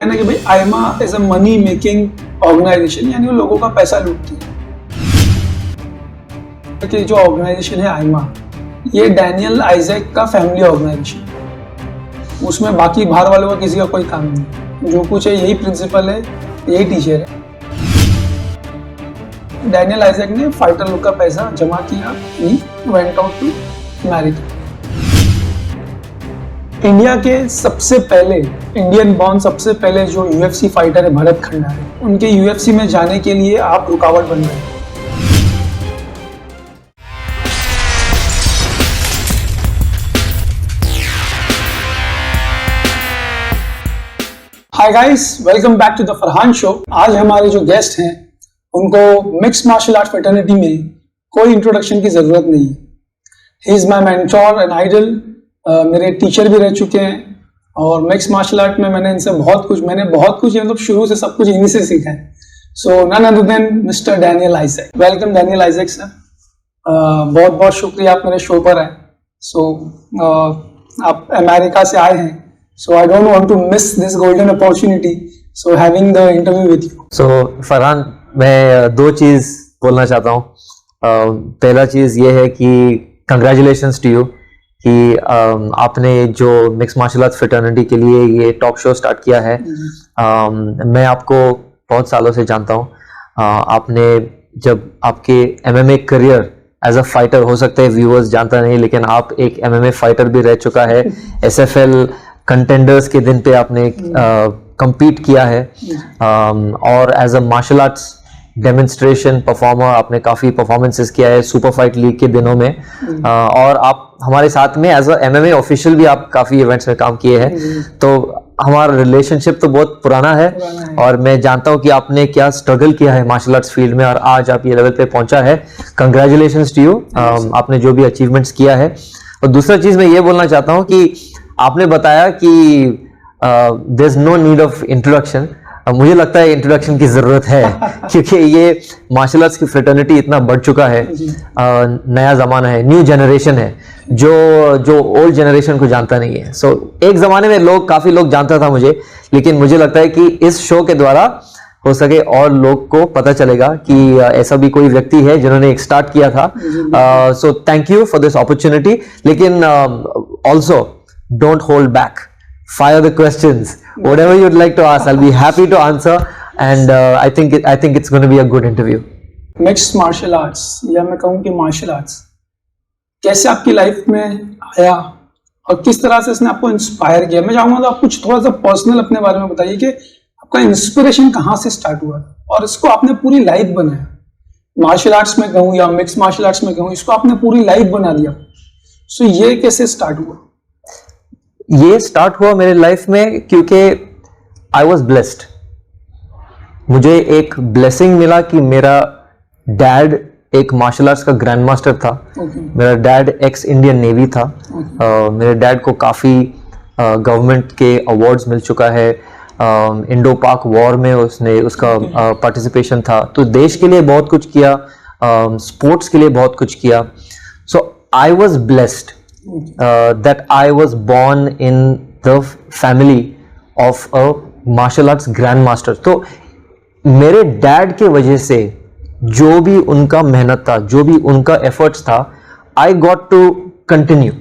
कहना कि भाई AIMA is a money making organization, यानी वो लोगों का पैसा लूटती है। कि जो ऑर्गेनाइजेशन है आइमा, ये डैनियल आइजैक का फैमिली ऑर्गेनाइजेशन, उसमें बाकी बाहर वालों का किसी का कोई काम नहीं, जो कुछ है यही प्रिंसिपल है, यही टीचर है। डैनियल आइजैक ने फाइटर लोग का पैसा जमा किया, he went out to America. India के सबसे पहले इंडियन बॉर्न सबसे पहले जो यूएफसी फाइटर है भरत खंडा है, उनके यूएफसी में जाने के लिए आप रुकावट बन रहे हैं। Hi guys, welcome back to the Farhan show. आज हमारे जो गेस्ट हैं उनको मिक्स्ड मार्शल आर्ट फ्रेटर्निटी में कोई इंट्रोडक्शन की जरूरत नहीं है। He is my mentor and idol, मेरे टीचर भी रह चुके हैं और मिक्स्ड मार्शल आर्ट में मैंने इनसे बहुत कुछ मतलब शुरू से सब कुछ इन्हीं से सीखा है। So none other than mister Daniel Isaac. Welcome Daniel Isaac sir, बहुत बहुत शुक्रिया आप मेरे शो पर आए। आप अमेरिका से आए हैं, so I don't want to miss this golden opportunity, so having the interview with you. So Farhan, मैं दो चीज़ बोलना चाहता हूँ। पहला चीज़ ये है कि कंग्रेचुलेशंस टू यू कि आपने जो मिक्स मार्शल आर्ट्स फ्रेटर्निटी के लिए ये टॉक शो स्टार्ट किया है। मैं आपको बहुत सालों से जानता हूँ। आपने जब आपके MMA career as a fighter, हो सकता है व्यूअर्स जानता नहीं, लेकिन आप एक MMA फाइटर भी रह चुका है। SFL कंटेंडर्स के दिन पे आपने compete किया है, और as a martial arts demonstration performer आपने काफ़ी परफॉर्मेंसेस किया है सुपर फाइट लीग के दिनों में, और आप हमारे साथ में एज अ MMA ऑफिशियल भी आप काफ़ी इवेंट्स में काम किए हैं। तो हमारा रिलेशनशिप तो बहुत पुराना है और मैं जानता हूँ कि आपने क्या स्ट्रगल किया है मार्शल आर्ट्स फील्ड में, और आज आप ये लेवल पे पहुंचा है। कंग्रेचुलेशंस टू यू, आपने जो भी अचीवमेंट्स किया है। और दूसरा चीज़ मैं ये बोलना चाहता हूँ कि आपने बताया कि there is no need of introduction. मुझे लगता है इंट्रोडक्शन की जरूरत है क्योंकि ये मार्शल आर्ट्स की फ्रेटर्निटी इतना बढ़ चुका है। नया जमाना है, न्यू जनरेशन है, जो ओल्ड जनरेशन को जानता नहीं है। सो एक जमाने में काफी लोग जानता था मुझे, लेकिन मुझे लगता है कि इस शो के द्वारा हो सके और लोग को पता चलेगा कि ऐसा भी कोई व्यक्ति है जिन्होंने एक स्टार्ट किया था। So thank you for this opportunity. लेकिन also don't hold back, fire the questions, whatever you'd like to ask, I'll be happy to answer, and I think it's going to be a good interview. Mixed martial arts, या मैं कहूँ कि martial arts कैसे आपकी life में आया और किस तरह से इसने आपको इंस्पायर किया? मैं चाहूंगा तो आप कुछ थोड़ा सा पर्सनल अपने बारे में बताइए कि आपका इंस्पिरेशन कहाँ से स्टार्ट हुआ और इसको आपने पूरी लाइफ बनाया। मार्शल आर्ट्स में कहूँ या मिक्स मार्शल आर्ट्स में कहूँ, इसको आपने पूरी लाइफ बना दिया। सो ये कैसे स्टार्ट हुआ? ये स्टार्ट हुआ मेरे लाइफ में क्योंकि आई वॉज ब्लेस्ड। मुझे एक ब्लेसिंग मिला कि मेरा डैड एक मार्शल आर्ट्स का ग्रैंड मास्टर था। मेरा डैड एक्स इंडियन नेवी था। मेरे डैड को काफ़ी गवर्नमेंट के अवार्ड्स मिल चुका है। इंडो पाक वॉर में उसका पार्टिसिपेशन था, तो देश के लिए बहुत कुछ किया, स्पोर्ट्स के लिए बहुत कुछ किया। So I was blessed that I was born in the family of a martial arts grandmaster। तो मेरे डैड के वजह से जो भी उनका मेहनत था, जो भी उनका एफर्ट्स था, I got to continue।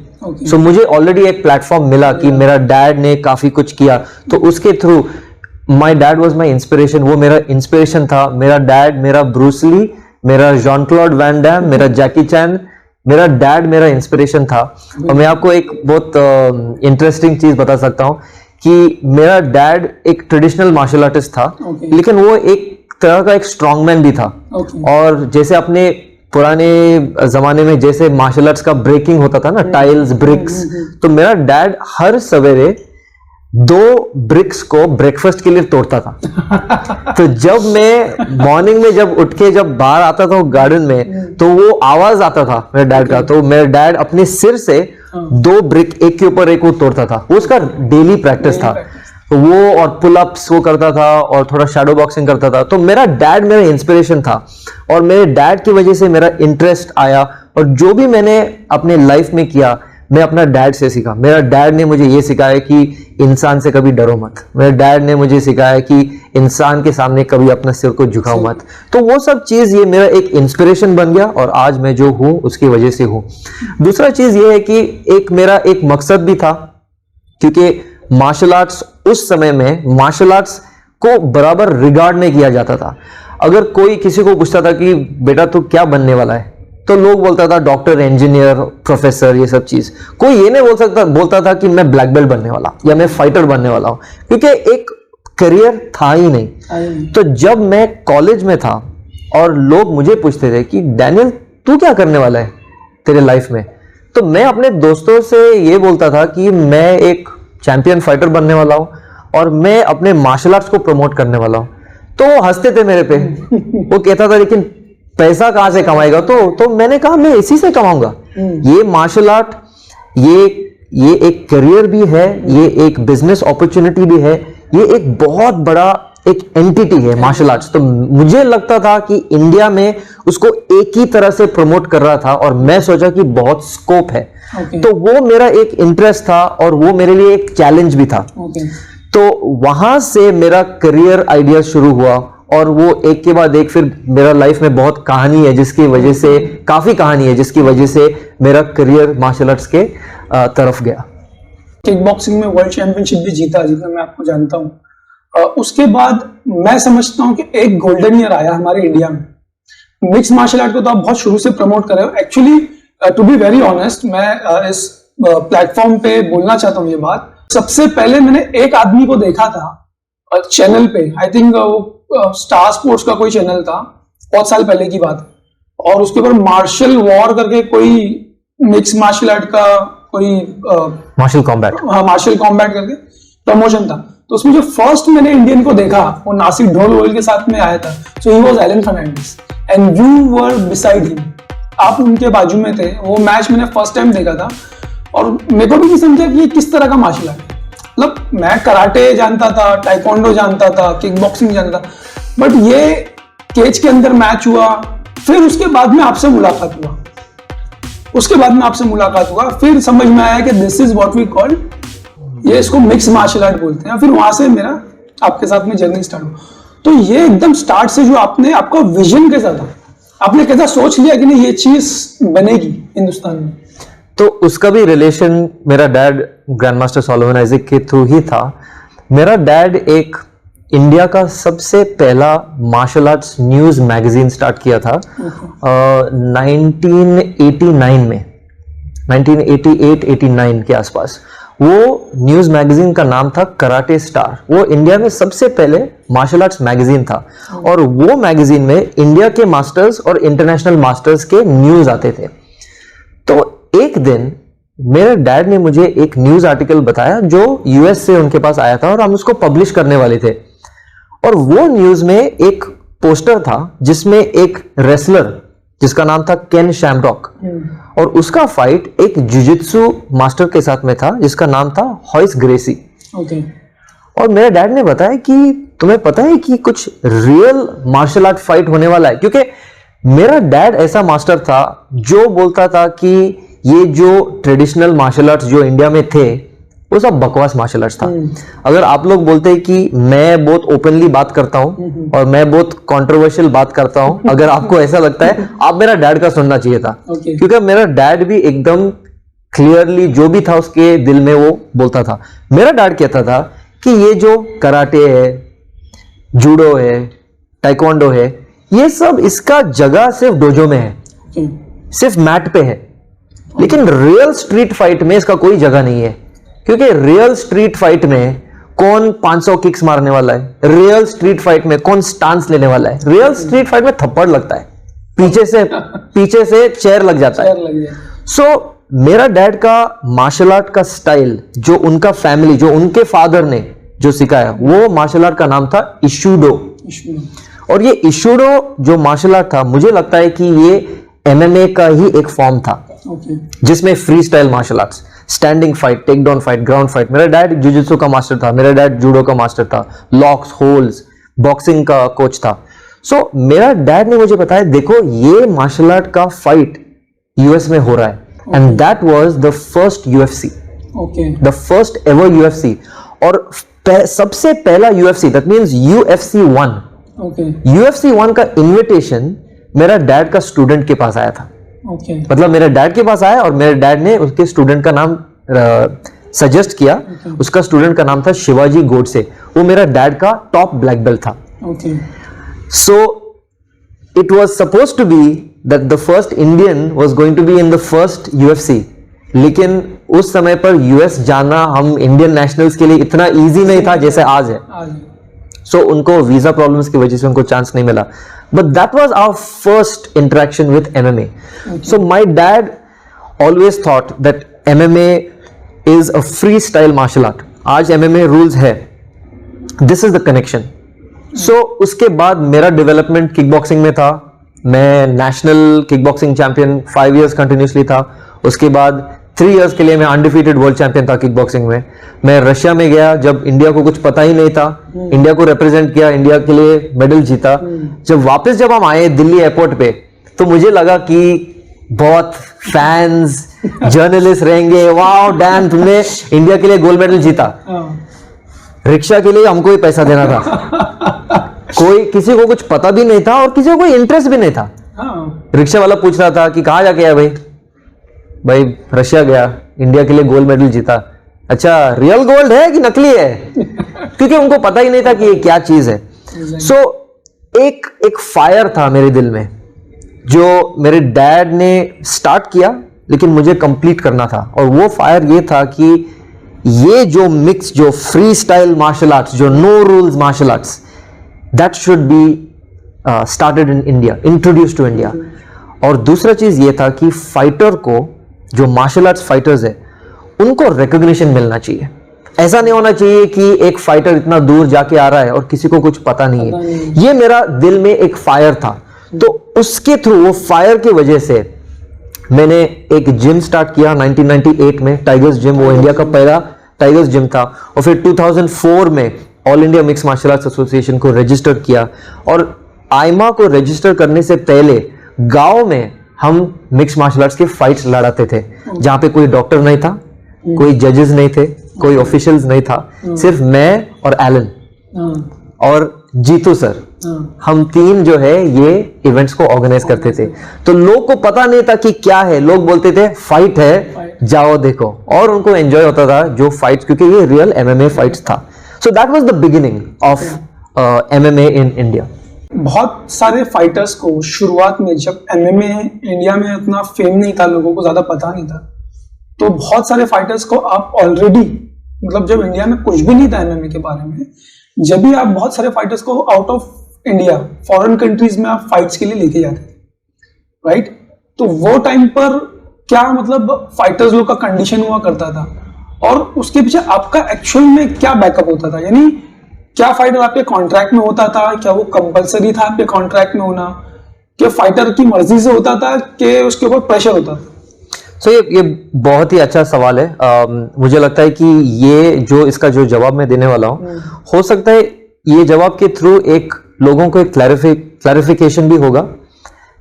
So मुझे ऑलरेडी एक प्लेटफॉर्म मिला कि मेरा डैड ने काफी कुछ किया, तो उसके through my dad was my inspiration। वो मेरा इंस्पिरेशन था। मेरा डैड मेरा ब्रूस ली, मेरा जॉन क्लॉड वैन डैम, मेरा जैकी चैन, मेरा डैड मेरा इंस्पिरेशन था। और मैं आपको एक बहुत इंटरेस्टिंग चीज बता सकता हूँ कि मेरा डैड एक ट्रेडिशनल मार्शल आर्टिस्ट था, लेकिन वो एक तरह का एक स्ट्रॉन्गमैन भी था। और जैसे अपने पुराने जमाने में जैसे मार्शल आर्ट्स का ब्रेकिंग होता था ना, टाइल्स, ब्रिक्स, तो मेरा डैड हर सवेरे 2 ब्रिक्स को ब्रेकफास्ट के लिए तोड़ता था। तो जब मैं मॉर्निंग में जब उठ के जब बाहर आता था गार्डन में, तो वो आवाज आता था मेरे डैड का, तो मेरा डैड अपने सिर से 2 ब्रिक एक के ऊपर एक वो तोड़ता था। वो उसका डेली प्रैक्टिस था। तो वो और पुल अप्स वो करता था और थोड़ा शैडो बॉक्सिंग करता था। तो मेरा डैड मेरा इंस्पिरेशन था, और मेरे डैड की वजह से मेरा इंटरेस्ट आया, और जो भी मैंने अपने लाइफ में किया मैं अपना डैड से सीखा। मेरा डैड ने मुझे ये सिखाया कि इंसान से कभी डरो मत। मेरे डैड ने मुझे सिखाया कि इंसान के सामने कभी अपना सिर को झुकाओ मत। तो वो सब चीज ये मेरा एक इंस्पिरेशन बन गया और आज मैं जो हूं उसकी वजह से हूं। दूसरा चीज ये है कि एक मेरा एक मकसद भी था, क्योंकि मार्शल आर्ट्स उस समय में मार्शल आर्ट्स को बराबर रिगार्ड नहीं किया जाता था। अगर कोई किसी को पूछता था कि बेटा तू क्या बनने वाला है, तो लोग बोलता था डॉक्टर, इंजीनियर, प्रोफेसर, ये सब चीज। कोई ये नहीं बोलता था कि मैं ब्लैक बेल्ट बनने वाला या मैं फाइटर बनने वाला हूं, क्योंकि एक करियर था ही नहीं। तो जब मैं कॉलेज में था और लोग मुझे पूछते थे कि डैनियल तू क्या करने वाला है तेरे लाइफ में, तो मैं अपने दोस्तों से ये बोलता था कि मैं एक चैंपियन फाइटर बनने वाला हूं और मैं अपने मार्शल आर्ट्स को प्रमोट करने वाला हूं। तो वो हंसते थे मेरे पे। वो कहता था लेकिन पैसा कहां से कमाएगा? तो मैंने कहा मैं इसी से कमाऊंगा। ये मार्शल आर्ट ये एक करियर भी है, ये एक बिजनेस अपॉर्चुनिटी भी है, ये एक बहुत बड़ा एक एंटिटी है मार्शल आर्ट्स। तो मुझे लगता था कि इंडिया में उसको एक ही तरह से प्रमोट कर रहा था और मैं सोचा कि बहुत स्कोप है। तो वो मेरा एक इंटरेस्ट था और वो मेरे लिए एक चैलेंज भी था। तो वहां से मेरा करियर आइडिया शुरू हुआ और वो एक के बाद एक फिर मेरा लाइफ में बहुत कहानी है जिसकी वजह से काफी कहानी है जिसकी वजह से मेरा करियर मार्शल आर्ट्स के तरफ गया। किक बॉक्सिंग में वर्ल्ड चैंपियनशिप भी जीता, जितना मैं आपको जानता हूं। उसके बाद मैं समझता हूं कि एक गोल्डन ईयर आया हमारे इंडिया में। मिक्स मार्शल आर्ट को तो आप बहुत शुरू से प्रमोट कर रहे हो। Actually to be very honest, मैं इस प्लेटफॉर्म पे बोलना चाहता हूं ये बात। सबसे पहले मैंने एक आदमी को देखा था चैनल पे, आई थिंक वो स्टार स्पोर्ट्स का कोई चैनल था, बहुत साल पहले की बात है, और उसके ऊपर मार्शल वॉर करके कोई मिक्स मार्शल आर्ट का कोई मार्शल कॉम्बैट, हाँ मार्शल कॉम्बैट करके प्रमोशन था। तो उसमें जो फर्स्ट मैंने इंडियन को देखा वो नासिक ढोल वोल के साथ में आया था। So he was Alan Fernandes and you were beside him, आप उनके बाजू में थे। वो मैच मैंने फर्स्ट टाइम देखा था और मेरे को भी नहीं समझा कि ये किस तरह का मार्शल आर्ट है। मतलब मैं कराटे जानता था, टाइकोंडो जानता था, किक बॉक्सिंग जानता था, बट ये केज के अंदर मैच हुआ। फिर उसके बाद में आपसे मुलाकात हुआ, फिर समझ में आया कि this is what we call, ये इसको मिक्स मार्शल आर्ट बोलते हैं। फिर वहां से मेरा आपके साथ में जर्नी स्टार्ट हुआ। तो ये एकदम स्टार्ट से जो आपका विजन कैसा था, आपने कैसा सोच लिया कि नहीं ये चीज बनेगी हिंदुस्तान में? तो उसका भी रिलेशन मेरा dad grand master Solomon Isaac के थ्रू ही था। मेरा डैड एक इंडिया का सबसे पहला martial arts news magazine start किया था 1989 में, 1988-89 के आसपास। वो न्यूज मैगजीन का नाम था कराटे स्टार। वो इंडिया में सबसे पहले मार्शल आर्ट्स मैगजीन था और वो मैगजीन में इंडिया के मास्टर्स और इंटरनेशनल मास्टर्स के न्यूज आते थे। तो एक दिन मेरे डैड ने मुझे एक न्यूज आर्टिकल बताया जो यूएस से उनके पास आया था और हम उसको पब्लिश करने वाले थे। और वो न्यूज में एक पोस्टर था जिसमें एक रेसलर जिसका नाम था केन शैमरॉक और उसका फाइट एक जुजित्सु मास्टर के साथ में था जिसका नाम था हॉइस ग्रेसी। और मेरे डैड ने बताया कि तुम्हें पता है कि कुछ रियल मार्शल आर्ट फाइट होने वाला है, क्योंकि मेरा डैड ऐसा मास्टर था जो बोलता था कि ये जो ट्रेडिशनल मार्शल आर्ट्स जो इंडिया में थे वो सब बकवास मार्शल आर्ट्स था। अगर आप लोग बोलते हैं कि मैं बहुत ओपनली बात करता हूं और मैं बहुत कंट्रोवर्शियल बात करता हूं, अगर आपको ऐसा लगता है, आप मेरा डैड का सुनना चाहिए था। क्योंकि मेरा डैड भी एकदम क्लियरली जो भी था उसके दिल में वो बोलता था। मेरा डैड कहता था कि ये जो कराटे है, जूडो है, टाइकोंडो है, ये सब इसका जगह सिर्फ डोजो में है, सिर्फ मैट पे है, लेकिन रियल स्ट्रीट फाइट में इसका कोई जगह नहीं है। क्योंकि रियल स्ट्रीट फाइट में कौन 500 किक्स मारने वाला है, रियल स्ट्रीट फाइट में कौन स्टांस लेने वाला है, रियल स्ट्रीट फाइट में थप्पड़ लगता है, पीछे से चेयर लग जाता है। सो मेरा डैड का मार्शल आर्ट का स्टाइल जो उनका फैमिली, जो उनके फादर ने जो सिखाया, वो मार्शल आर्ट का नाम था इशूडो। और ये इशूडो जो मार्शल आर्ट था, मुझे लगता है कि ये एमएमए का ही एक फॉर्म था जिसमें free style martial arts, standing fight, take down fight, ground fight. मेरा डैड जुजित्सु का मास्टर था, मेरा डैड जूडो का मास्टर था, लॉक्स, होल्स, बॉक्सिंग का कोच था। मेरा डैड ने मुझे बताया देखो ये मार्शल आर्ट का फाइट यूएस में हो रहा है, and that was the first UFC, okay, the first ever UFC. और सबसे पहला UFC, that means UFC 1, okay, UFC 1 का इनविटेशन मेरा डैड का स्टूडेंट के पास आया था। ओके, मतलब मेरे डैड के पास आया और मेरे डैड ने उसके स्टूडेंट का नाम सजेस्ट किया। उसका स्टूडेंट का नाम था शिवाजी गोडसे। वो मेरा डैड का टॉप ब्लैक बेल्ट था। Okay, so it was supposed to be that the first Indian was going to be in the first UFC, लेकिन उस समय पर यूएस जाना हम इंडियन नेशनल्स के लिए इतना इजी नहीं था जैसे आज है। आज, सो उनको वीजा प्रॉब्लम्स की वजह से उनको चांस नहीं मिला। But that was our first interaction with MMA. So my dad always thought that MMA is a free style martial art. आज एमएमए रूल्स है, this is the connection. So उसके बाद मेरा डेवलपमेंट किक बॉक्सिंग में था। मैं national kick boxing champion 5 years continuously था। उसके बाद 3 इयर्स के लिए मैं अनडिफीटेड वर्ल्ड चैंपियन था किक बॉक्सिंग में। मैं रशिया में गया जब इंडिया को कुछ पता ही नहीं था, इंडिया को रिप्रेजेंट किया, इंडिया के लिए मेडल जीता। जब हम आए दिल्ली एयरपोर्ट पे, तो मुझे लगा कि बहुत फैंस जर्नलिस्ट रहेंगे, वाओ डैन तुमने इंडिया के लिए गोल्ड मेडल जीता। रिक्शा के लिए हमको ही पैसा देना था। कोई किसी को कुछ पता भी नहीं था और किसी को कोई इंटरेस्ट भी नहीं था। रिक्शा वाला पूछ रहा था कि कहाँ जाके आया भाई रशिया गया, इंडिया के लिए गोल्ड मेडल जीता। अच्छा, रियल गोल्ड है कि नकली है? क्योंकि उनको पता ही नहीं था कि ये क्या चीज है। सो एक फायर था मेरे दिल में जो मेरे डैड ने स्टार्ट किया, लेकिन मुझे कंप्लीट करना था। और वो फायर ये था कि ये जो मिक्स, जो फ्री स्टाइल मार्शल आर्ट्स, जो no rules martial arts, that should be started in India, introduce to India. और दूसरा चीज ये था कि फाइटर को, जो मार्शल आर्ट्स फाइटर्स है, उनको रिकॉग्निशन मिलना चाहिए। ऐसा नहीं होना चाहिए कि एक फाइटर इतना दूर जाके आ रहा है और किसी को कुछ पता नहीं है। ये मेरा दिल में एक फायर था। तो उसके थ्रू, वो फायर की वजह से मैंने एक जिम स्टार्ट किया 1998 में, टाइगर्स जिम। वो इंडिया का पहला टाइगर्स जिम था। और फिर 2004 में all India mix martial arts association को रजिस्टर किया। और आईमा को रजिस्टर करने से पहले गांव में हम मिक्स मार्शल आर्ट्स के फाइट्स लड़ाते थे, जहां पे कोई डॉक्टर नहीं था, कोई जजेस नहीं थे, कोई ऑफिशियल्स नहीं था, सिर्फ मैं और एलन और जीतू सर, हम तीन जो है ये इवेंट्स को ऑर्गेनाइज करते थे। तो लोग को पता नहीं था कि क्या है, लोग बोलते थे फाइट है, जाओ देखो, और उनको एंजॉय होता था जो फाइट्स, क्योंकि ये रियल एमएमए फाइट्स था। So that was the beginning of MMA in India. बहुत सारे फाइटर्स को शुरुआत में, जब एमएमए इंडिया में उतना फेम नहीं था, लोगों को ज्यादा पता नहीं था, तो बहुत सारे फाइटर्स को आप ऑलरेडी, मतलब जब इंडिया में कुछ भी नहीं था एमएमए के बारे में, जब भी आप बहुत सारे फाइटर्स को out of India, foreign countries में आप फाइट्स के लिए लेके जाते थे, राइट? तो वो टाइम पर क्या मतलब फाइटर्स लोग का कंडीशन हुआ करता था, और उसके पीछे आपका एक्चुअल में क्या बैकअप होता था? यानी क्या फाइटर आपके कॉन्ट्रैक्ट में होता था? क्या वो कंपलसरी था आपके कॉन्ट्रैक्ट में होना? क्या फाइटर की मर्जी से होता था कि उसके ऊपर प्रेशर होता था? सो ये बहुत ही अच्छा सवाल है। मुझे लगता है कि ये जो इसका जो जवाब मैं देने वाला हूँ, हो सकता है ये जवाब के थ्रू एक लोगों को एक क्लैरिफिकेशन भी होगा,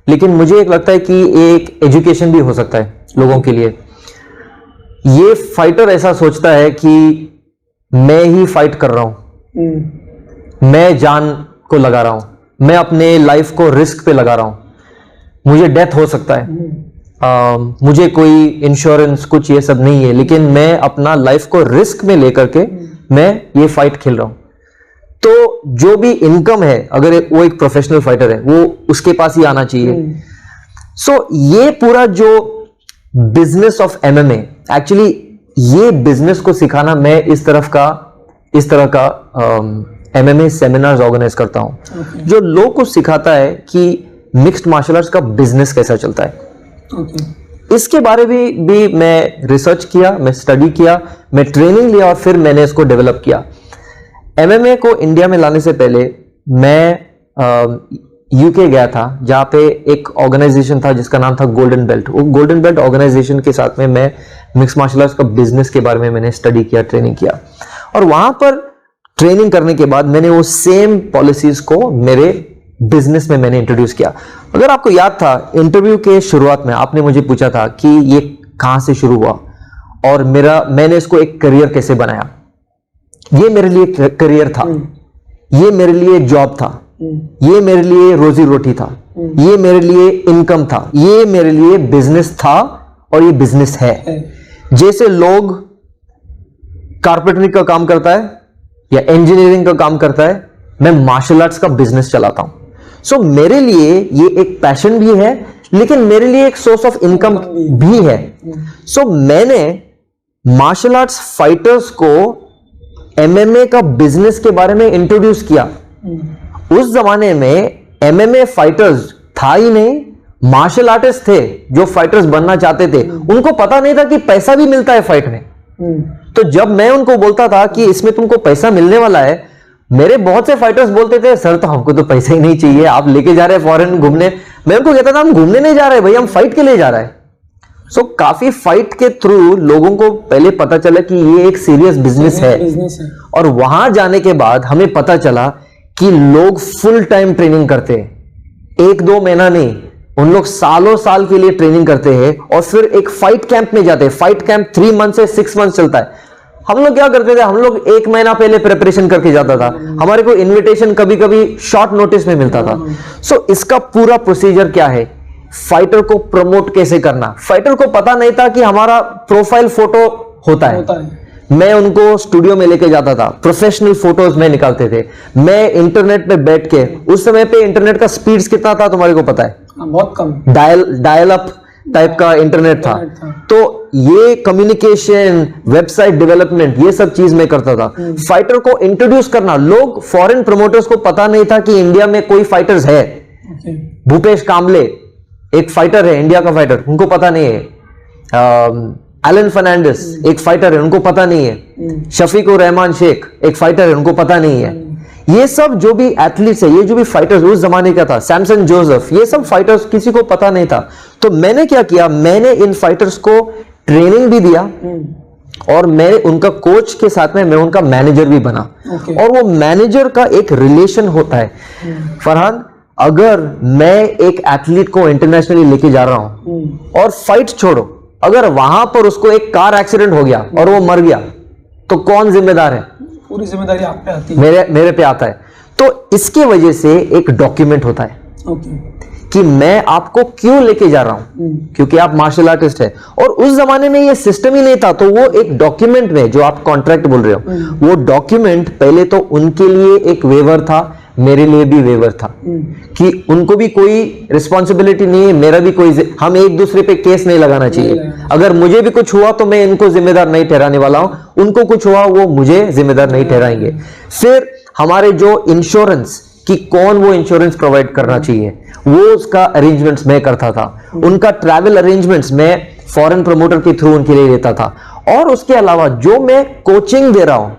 लेकिन मुझे एक लगता है कि एक एजुकेशन भी हो सकता है लोगों के लिए। ये फाइटर ऐसा सोचता है कि मैं ही फाइट कर रहा हूं, मैं जान को लगा रहा हूं, मैं अपने लाइफ को रिस्क पे लगा रहा हूं, मुझे डेथ हो सकता है, मुझे कोई इंश्योरेंस कुछ ये सब नहीं है, लेकिन मैं अपना लाइफ को रिस्क में लेकर के मैं ये फाइट खेल रहा हूं। तो जो भी इनकम है, अगर वो एक प्रोफेशनल फाइटर है, वो उसके पास ही आना चाहिए। सो ये पूरा जो बिजनेस ऑफ एमएमए, एक्चुअली ये बिजनेस को सिखाना, मैं इस तरह का एमएमए सेमिनार्स ऑर्गेनाइज करता हूं, जो लोग को सिखाता है कि मिक्स्ड मार्शल आर्ट्स का बिजनेस कैसा चलता है। इसके बारे में भी मैं रिसर्च किया, मैं स्टडी किया, मैं ट्रेनिंग लिया और फिर मैंने इसको डेवलप किया। एमएमए को इंडिया में लाने से पहले मैं यूके गया था, जहां पे एक ऑर्गेनाइजेशन था जिसका नाम था गोल्डन बेल्ट। वो गोल्डन बेल्ट ऑर्गेनाइजेशन के साथ में मैं मिक्स मार्शल आर्ट्स का बिजनेस के बारे में मैंने स्टडी किया, ट्रेनिंग किया, और वहां पर ट्रेनिंग करने के बाद मैंने वो सेम पॉलिसीज को मेरे बिजनेस में मैंने इंट्रोड्यूस किया। अगर आपको याद था, इंटरव्यू के शुरुआत में आपने मुझे पूछा था कि ये कहां से शुरू हुआ और मैंने इसको एक करियर कैसे बनाया। ये मेरे लिए करियर था, ये मेरे लिए जॉब था, ये मेरे लिए रोजी रोटी था, ये मेरे लिए इनकम था, ये मेरे लिए बिजनेस था और ये बिजनेस है। जैसे लोग कारपेंटरी का काम करता है या इंजीनियरिंग का काम करता है, मैं मार्शल आर्ट्स का बिजनेस चलाता हूं। सो मेरे लिए ये एक पैशन भी है, लेकिन मेरे लिए एक सोर्स ऑफ इनकम भी है। सो मैंने मार्शल आर्ट्स फाइटर्स को एमएमए का बिजनेस के बारे में इंट्रोड्यूस किया। उस जमाने में एमएमए फाइटर्स था ही नहीं, मार्शल आर्टिस्ट थे जो फाइटर्स बनना चाहते थे। उनको पता नहीं था कि पैसा भी मिलता है फाइट में। तो जब मैं उनको बोलता था कि इसमें तुमको पैसा मिलने वाला है, मेरे बहुत से फाइटर्स बोलते थे सर तो हमको तो पैसा ही नहीं चाहिए, आप लेके जा रहे हैं फॉरेन घूमने। मैं उनको कहता था हम घूमने नहीं जा रहे भाई, हम फाइट के लिए जा रहे हैं। सो काफी फाइट के थ्रू लोगों को पहले पता चला कि ये एक सीरियस बिजनेस है। और वहां जाने के बाद हमें पता चला कि लोग फुल टाइम ट्रेनिंग करते हैं, 1-2 महीना नहीं, उन लोग सालों साल के लिए ट्रेनिंग करते हैं और फिर एक फाइट कैंप में जाते हैं। फाइट कैंप 3 मंथ से 6 मंथ चलता है। हम लोग क्या करते थे, हम लोग 1 महीना पहले प्रिपरेशन करके जाता था। हमारे को इनविटेशन कभी कभी शॉर्ट नोटिस में मिलता था। सो इसका पूरा प्रोसीजर क्या है, फाइटर को प्रमोट कैसे करना। फाइटर को पता नहीं था कि हमारा प्रोफाइल फोटो होता है। मैं उनको स्टूडियो में लेके जाता था, प्रोफेशनल फोटोज में निकालते थे। मैं इंटरनेट पे बैठ के, उस समय पे इंटरनेट का स्पीड्स कितना था तुम्हारे को पता है? बहुत कम, डायल अप टाइप का इंटरनेट था। तो ये कम्युनिकेशन, वेबसाइट डेवलपमेंट, ये सब चीज मैं करता था। फाइटर को इंट्रोड्यूस करना, लोग फॉरेन प्रमोटर्स को पता नहीं था कि इंडिया में कोई फाइटर्स है। भूपेश कामले एक फाइटर है, इंडिया का फाइटर, उनको पता नहीं है। एलन फर्नांडिस एक फाइटर है, उनको पता नहीं है। शफीक उर रहमान शेख एक फाइटर है, उनको पता नहीं है। ये सब जो भी एथलीट्स है, ये जो भी फाइटर्स उस जमाने का था, सैमसन जोसेफ, ये सब फाइटर्स किसी को पता नहीं था। तो मैंने क्या किया, मैंने इन फाइटर्स को ट्रेनिंग भी दिया और मैं उनका कोच के साथ में मैं उनका मैनेजर भी बना। और वो मैनेजर का एक रिलेशन होता है। फरहान, अगर मैं एक एथलीट को इंटरनेशनली लेके जा रहा हूं और फाइट छोड़ो, अगर वहां पर उसको एक कार एक्सीडेंट हो गया और वो मर गया, तो कौन जिम्मेदार है? पूरी जिम्मेदारी आप पे आती है। मेरे पे आता है। तो इसके वजह से एक डॉक्यूमेंट होता है कि मैं आपको क्यों लेके जा रहा हूं, क्योंकि आप मार्शल आर्टिस्ट है। और उस जमाने में ये सिस्टम ही नहीं था, तो वो एक डॉक्यूमेंट में, जो आप कॉन्ट्रैक्ट बोल रहे हो, वो डॉक्यूमेंट पहले तो उनके लिए एक वेवर था, मेरे लिए भी वेवर था कि उनको भी कोई रिस्पॉन्सिबिलिटी नहीं है, मेरा भी कोई, हम एक दूसरे पे केस नहीं लगाना चाहिए। अगर मुझे भी कुछ हुआ तो मैं इनको जिम्मेदार नहीं ठहराने वाला हूं, उनको कुछ हुआ वो मुझे जिम्मेदार नहीं ठहराएंगे। फिर हमारे जो इंश्योरेंस, कि कौन वो इंश्योरेंस प्रोवाइड करना चाहिए, वो उसका अरेंजमेंट्स मैं करता था। उनका ट्रैवल अरेंजमेंट्स मैं फॉरेन प्रमोटर के थ्रू उनके लिए लेता था। और उसके अलावा जो मैं कोचिंग दे रहा हूं,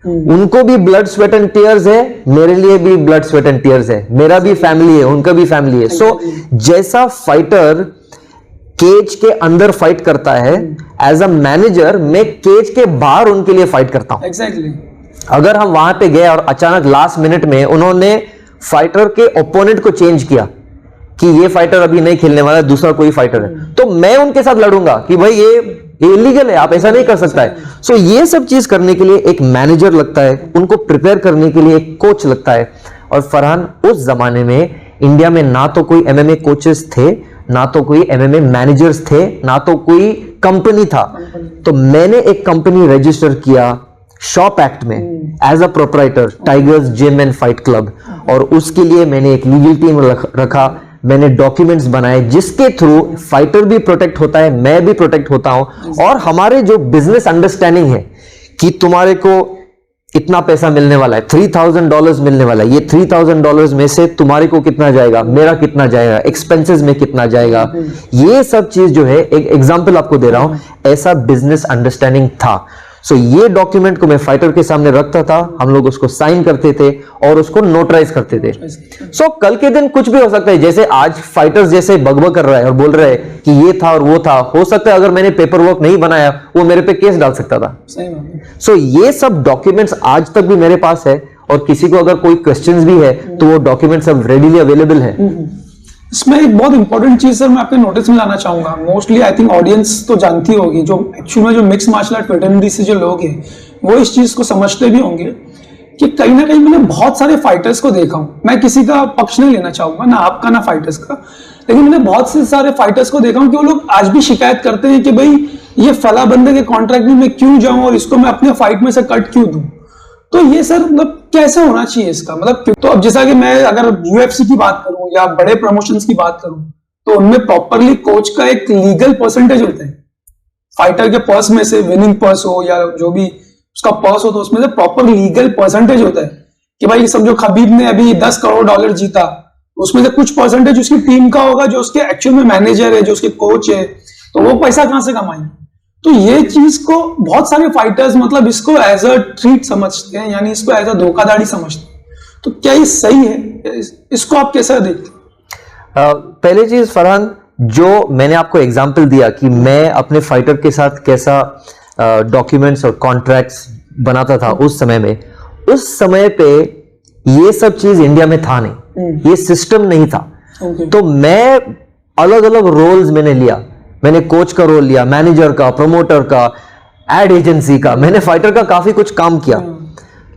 उनको भी ब्लड स्वेट एंड टीयर्स है, मेरे लिए भी ब्लड स्वेट एंड टीयर्स है। मेरा भी फैमिली है, उनका भी फैमिली है। सो जैसा फाइटर केज के अंदर फाइट करता है, एज अ मैनेजर मैं केज के बाहर उनके लिए फाइट करता हूं। एग्जैक्टली। अगर हम वहां पे गए और अचानक लास्ट मिनट में उन्होंने फाइटर के ओपोनेंट को चेंज किया कि ये फाइटर अभी नहीं खेलने वाला, दूसरा कोई फाइटर है, तो मैं उनके साथ लड़ूंगा कि भाई ये इलीगल है, आप ऐसा नहीं कर सकता है। सो ये सब चीज करने के लिए एक मैनेजर लगता है, उनको प्रिपेयर करने के लिए एक कोच लगता है। और फरहान, उस जमाने में इंडिया में ना तो कोई एमएमए कोचेस थे, ना तो कोई एमएमए मैनेजर्स थे, ना तो कोई कंपनी था। तो मैंने एक कंपनी रजिस्टर किया शॉप एक्ट में as a proprietor, tigers gym and fight club. और उसके लिए मैंने एक लीगल टीम रखा, मैंने डॉक्यूमेंट्स बनाए जिसके थ्रू फाइटर भी प्रोटेक्ट होता है, मैं भी प्रोटेक्ट होता हूं। और हमारे जो बिजनेस अंडरस्टैंडिंग है कि तुम्हारे को इतना पैसा मिलने वाला है, $3000 मिलने वाला है, ये $3000 में से तुम्हारे को कितना जाएगा, मेरा कितना जाएगा, एक्सपेंसेस में कितना जाएगा, ये सब चीज जो है, एक एग्जांपल आपको दे रहा हूं, ऐसा बिजनेस अंडरस्टैंडिंग था। सो ये डॉक्यूमेंट को मैं फाइटर के सामने रखता था, हम लोग उसको साइन करते थे और उसको नोटराइज करते थे। सो कल के दिन कुछ भी हो सकता है, जैसे आज फाइटर्स जैसे बकबक कर रहा है और बोल रहे हैं कि ये था और वो था, हो सकता है अगर मैंने पेपर वर्क नहीं बनाया वो मेरे पे केस डाल सकता था। सो ये सब डॉक्यूमेंट्स आज तक भी मेरे पास है, और किसी को अगर कोई क्वेश्चंस भी है तो वो डॉक्यूमेंट सब रेडीली अवेलेबल है। इसमें एक बहुत इंपॉर्टेंट चीज सर मैं आपके नोटिस में लाना चाहूंगा, मोस्टली आई थिंक ऑडियंस तो जानती होगी, जो एक्चुअल में जो मिक्स मार्शल आर्ट फ्रेटर्निटी से जो लोग हैं वो इस चीज को समझते भी होंगे कि कहीं ना कहीं मैंने बहुत सारे फाइटर्स को देखा हूं। मैं किसी का पक्ष नहीं लेना चाहूंगा, ना आपका ना फाइटर्स का, लेकिन मैंने बहुत से सारे फाइटर्स को देखा हूं कि वो लोग आज भी शिकायत करते हैं कि भाई ये फला बंदे के कॉन्ट्रैक्ट में मैं क्यों जाऊं और इसको मैं अपने फाइट में से कट क्यों दूं। तो ये सर मतलब कैसे होना चाहिए इसका, मतलब तो अब जैसा कि मैं अगर यूएफसी की बात करूं या बड़े प्रमोशंस की बात करूं तो उनमें प्रॉपरली कोच का एक लीगल परसेंटेज होता है, फाइटर के पर्स में से विनिंग पर्स हो या जो भी उसका पर्स हो तो उसमें से प्रॉपर लीगल परसेंटेज होता है कि भाई समझो खबीब ने अभी 10 करोड़ डॉलर जीता, उसमें से कुछ परसेंटेज उसकी टीम का होगा, जो उसके एक्चुअल में मैनेजर है, जो उसके कोच है, तो वो पैसा कहां से कमाएंगे। तो ये चीज को बहुत सारे फाइटर्स मतलब इसको एज अ ट्रीट समझते हैं, यानी इसको एज अ धोखाधड़ी समझते हैं। तो क्या ये सही है, इसको आप कैसा देखते हैं? पहली चीज फरहान, जो मैंने आपको एग्जांपल दिया कि मैं अपने फाइटर के साथ कैसा डॉक्यूमेंट्स और कॉन्ट्रैक्ट्स बनाता था उस समय पे ये सब चीज इंडिया में था नहीं, ये सिस्टम नहीं था। तो मैं अलग अलग रोल्स मैंने लिया, मैंने कोच का रोल लिया, मैनेजर का, प्रमोटर का, एड एजेंसी का, मैंने फाइटर का काफी कुछ काम किया।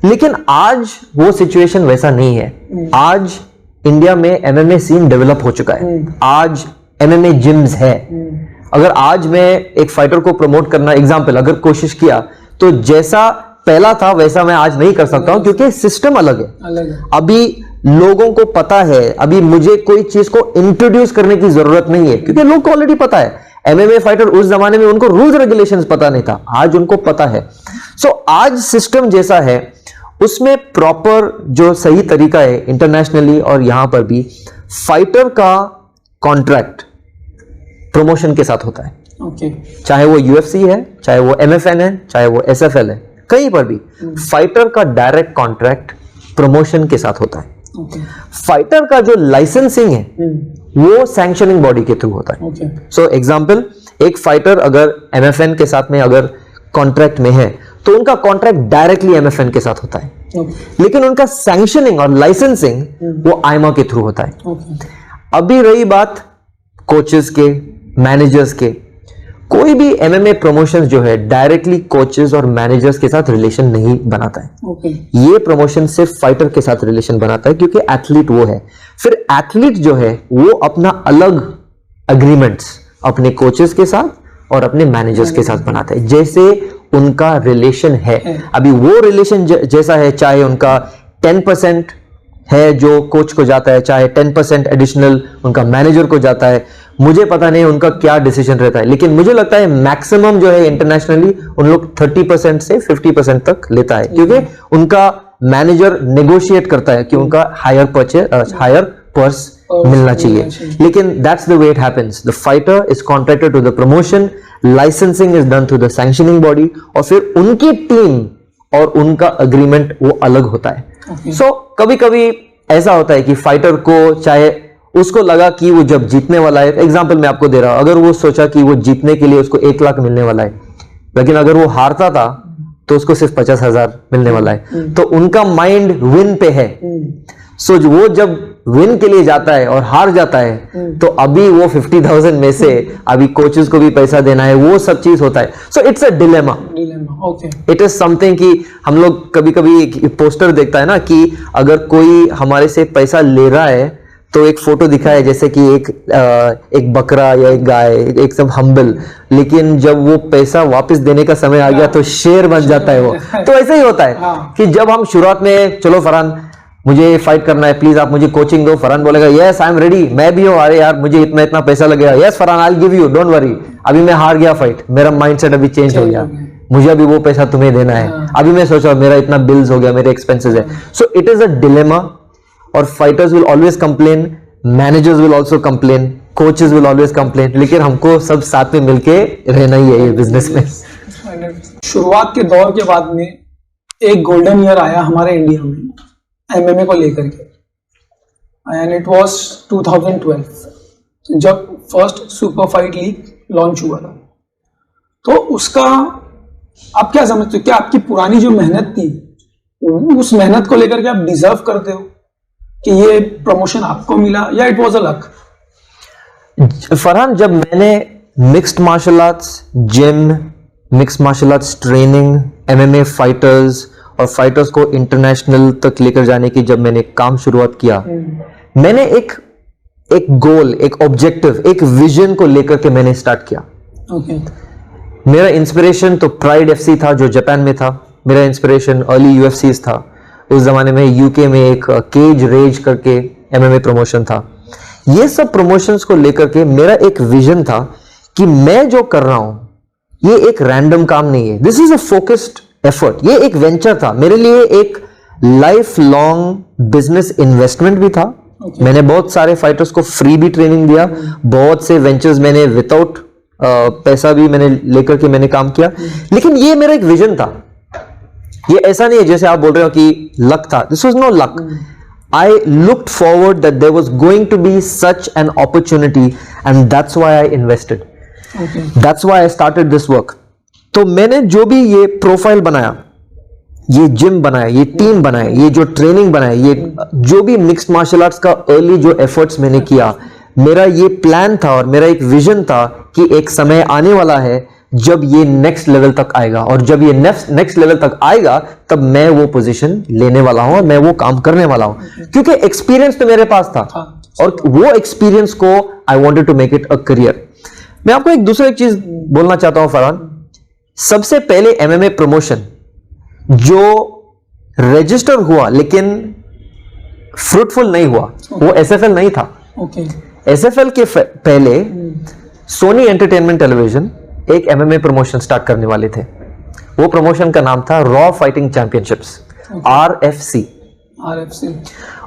लेकिन आज वो सिचुएशन वैसा नहीं है। आज इंडिया में एमएमए सीन डेवलप हो चुका है, आज एमएमए जिम्स है। अगर आज मैं एक फाइटर को प्रमोट करना एग्जांपल अगर कोशिश किया तो जैसा पहला था वैसा मैं आज नहीं कर सकता हूं, क्योंकि सिस्टम अलग है। अभी लोगों को पता है, अभी मुझे कोई चीज को इंट्रोड्यूस करने की जरूरत नहीं है, क्योंकि लोगों को ऑलरेडी पता है। एमएमए फाइटर उस जमाने में उनको रूल्स रेगुलेशंस पता नहीं था, आज उनको पता है। सो आज सिस्टम जैसा है उसमें प्रॉपर जो सही तरीका है इंटरनेशनली और यहां पर भी, फाइटर का कॉन्ट्रैक्ट प्रमोशन के साथ होता है। चाहे वो यूएफसी है, चाहे वो एमएफएन है, चाहे वो एसएफएल है, कहीं पर भी फाइटर का डायरेक्ट कॉन्ट्रैक्ट प्रमोशन के साथ होता है। फाइटर का जो लाइसेंसिंग है वो सैंक्शनिंग बॉडी के थ्रू होता है। सो एग्जांपल, एक फाइटर अगर एमएफएन के साथ में अगर कॉन्ट्रैक्ट में है तो उनका कॉन्ट्रैक्ट डायरेक्टली एमएफएन के साथ होता है, लेकिन उनका सैंक्शनिंग और लाइसेंसिंग वो आईमा के थ्रू होता है। अभी रही बात कोचेस के, मैनेजर्स के, कोई भी एमएमए प्रमोशंस जो है डायरेक्टली कोचेस और मैनेजर्स के साथ रिलेशन नहीं बनाता है। ये प्रमोशन सिर्फ फाइटर के साथ रिलेशन बनाता है, क्योंकि एथलीट वो है। फिर एथलीट जो है वो अपना अलग एग्रीमेंट्स अपने कोचेस के साथ और अपने मैनेजर्स के साथ बनाता है, जैसे उनका रिलेशन है। अभी वो रिलेशन जैसा है, चाहे उनका 10% है जो कोच को जाता है, चाहे 10% एडिशनल उनका मैनेजर को जाता है, मुझे पता नहीं उनका क्या डिसीजन रहता है, लेकिन मुझे लगता है मैक्सिमम जो है इंटरनेशनली उन लोग 30% से 50% तक लेता है, क्योंकि उनका मैनेजर नेगोशिएट करता है कि उनका हायर पर्स मिलना चाहिए। लेकिन that's the way it happens. The fighter is contracted to the promotion, licensing is done through the sanctioning body, और फिर उनकी टीम और उनका अग्रीमेंट वो अलग होता है। सो कभी कभी ऐसा होता है कि फाइटर को, चाहे उसको लगा कि वो जब जीतने वाला है, एग्जांपल मैं आपको दे रहा हूं, अगर वो सोचा कि वो जीतने के लिए उसको 1 लाख मिलने वाला है, लेकिन अगर वो हारता था तो उसको सिर्फ 50,000 मिलने वाला है, तो उनका माइंड विन पे है। सो वो जब विन के लिए जाता है और हार जाता है तो अभी वो 50,000 में से अभी कोचेस को भी पैसा देना है, वो सब चीज होता है। So it's a dilemma. It is something कि हम लोग कभी कभी पोस्टर देखता है ना कि अगर कोई हमारे से पैसा ले रहा है तो एक फोटो दिखा है जैसे कि एक बकरा या एक गाय, एक सब हम्बल, लेकिन जब वो पैसा वापस देने का समय आ गया तो शेर बन जाता है वो। तो ऐसा ही होता है कि जब हम शुरुआत में, चलो फरहान मुझे फाइट करना है, प्लीज आप मुझे कोचिंग दो, फरहान बोलेगा यस आई एम रेडी, मैं भी हूँ, अरे यार मुझे इतना पैसा लगेगा, yes Farhan I will give you, don't worry. अभी मैं हार गया फाइट, मेरा माइंडसेट अभी चेंज हो गया, मुझे अभी वो पैसा तुम्हें देना है, अभी मैं सोचा मेरा इतना बिल्स हो गया, मेरे एक्सपेंसेस है। So it is a dilemma, और fighters will always complain, managers will also complain, coaches will always complain, लेकिन हमको सब साथ में मिलके रहना ही है ये बिजनेस में। शुरुआत के दौर के बाद में एक गोल्डन ईयर आया हमारे इंडिया में एमएमए को लेकर के, एंड इट वाज 2012 जब first super fight league launch हुआ था। तो उसका आप क्या समझते हो, क्या आपकी पुरानी जो मेहनत थी उस मेहनत को लेकर के आप डिजर्व करते हो कि ये प्रमोशन आपको मिला, या it was a luck? Farhan, जब मैंने mixed martial arts, gym, mixed martial arts training, MMA fighters और फाइटर्स को इंटरनेशनल तक लेकर जाने की जब मैंने काम शुरुआत किया, मैंने एक गोल, एक ऑब्जेक्टिव, एक विजन को लेकर के मैंने स्टार्ट किया। ओके। मेरा इंस्पिरेशन तो प्राइड एफसी था जो जापान में था। मेरा इंस्पिरेशन अर्ली यूएफसीज था। उस जमाने में यूके में एक केज रेज करके एमएमए प्रमोशन था। ये सब प्रमोशंस को लेकर के मेरा एक विजन था कि मैं जो कर रहा हूं ये एक रैंडम काम नहीं है, this is a focused effort. ये एक वेंचर था मेरे लिए, एक लाइफ लॉन्ग बिजनेस इन्वेस्टमेंट भी था। मैंने बहुत सारे फाइटर्स को फ्री भी ट्रेनिंग दिया, बहुत से वेंचर्स मैंने विदाउट पैसा भी मैंने लेकर के मैंने काम किया, लेकिन ये मेरा एक विजन था। ये ऐसा नहीं है जैसे आप बोल रहे हो कि लक था, this was no luck. I looked forward that there was going to be such an opportunity and that's why I invested, that's why I started this work. तो मैंने जो भी ये प्रोफाइल बनाया, ये जिम बनाया, ये टीम बनाया, ये जो ट्रेनिंग बनाया, ये जो भी मिक्स्ड मार्शल आर्ट्स का अर्ली जो एफर्ट्स मैंने किया, मेरा ये प्लान था और मेरा एक विजन था कि एक समय आने वाला है जब ये नेक्स्ट लेवल तक आएगा, और जब ये नेक्स्ट लेवल तक आएगा तब मैं वो पोजीशन लेने वाला हूं और मैं वो काम करने वाला हूं, क्योंकि एक्सपीरियंस तो मेरे पास था और वो एक्सपीरियंस को I wanted to make it a career. मैं आपको एक दूसरा एक चीज बोलना चाहता हूं फरहान। सबसे पहले एमएमए प्रमोशन जो रजिस्टर हुआ लेकिन फ्रूटफुल नहीं हुआ, वो एसएफएल नहीं था। एसएफएल के पहले सोनी एंटरटेनमेंट टेलीविजन एक एमएमए प्रमोशन स्टार्ट करने वाले थे। वो प्रमोशन का नाम था रॉ फाइटिंग चैंपियनशिप्स, आरएफसी।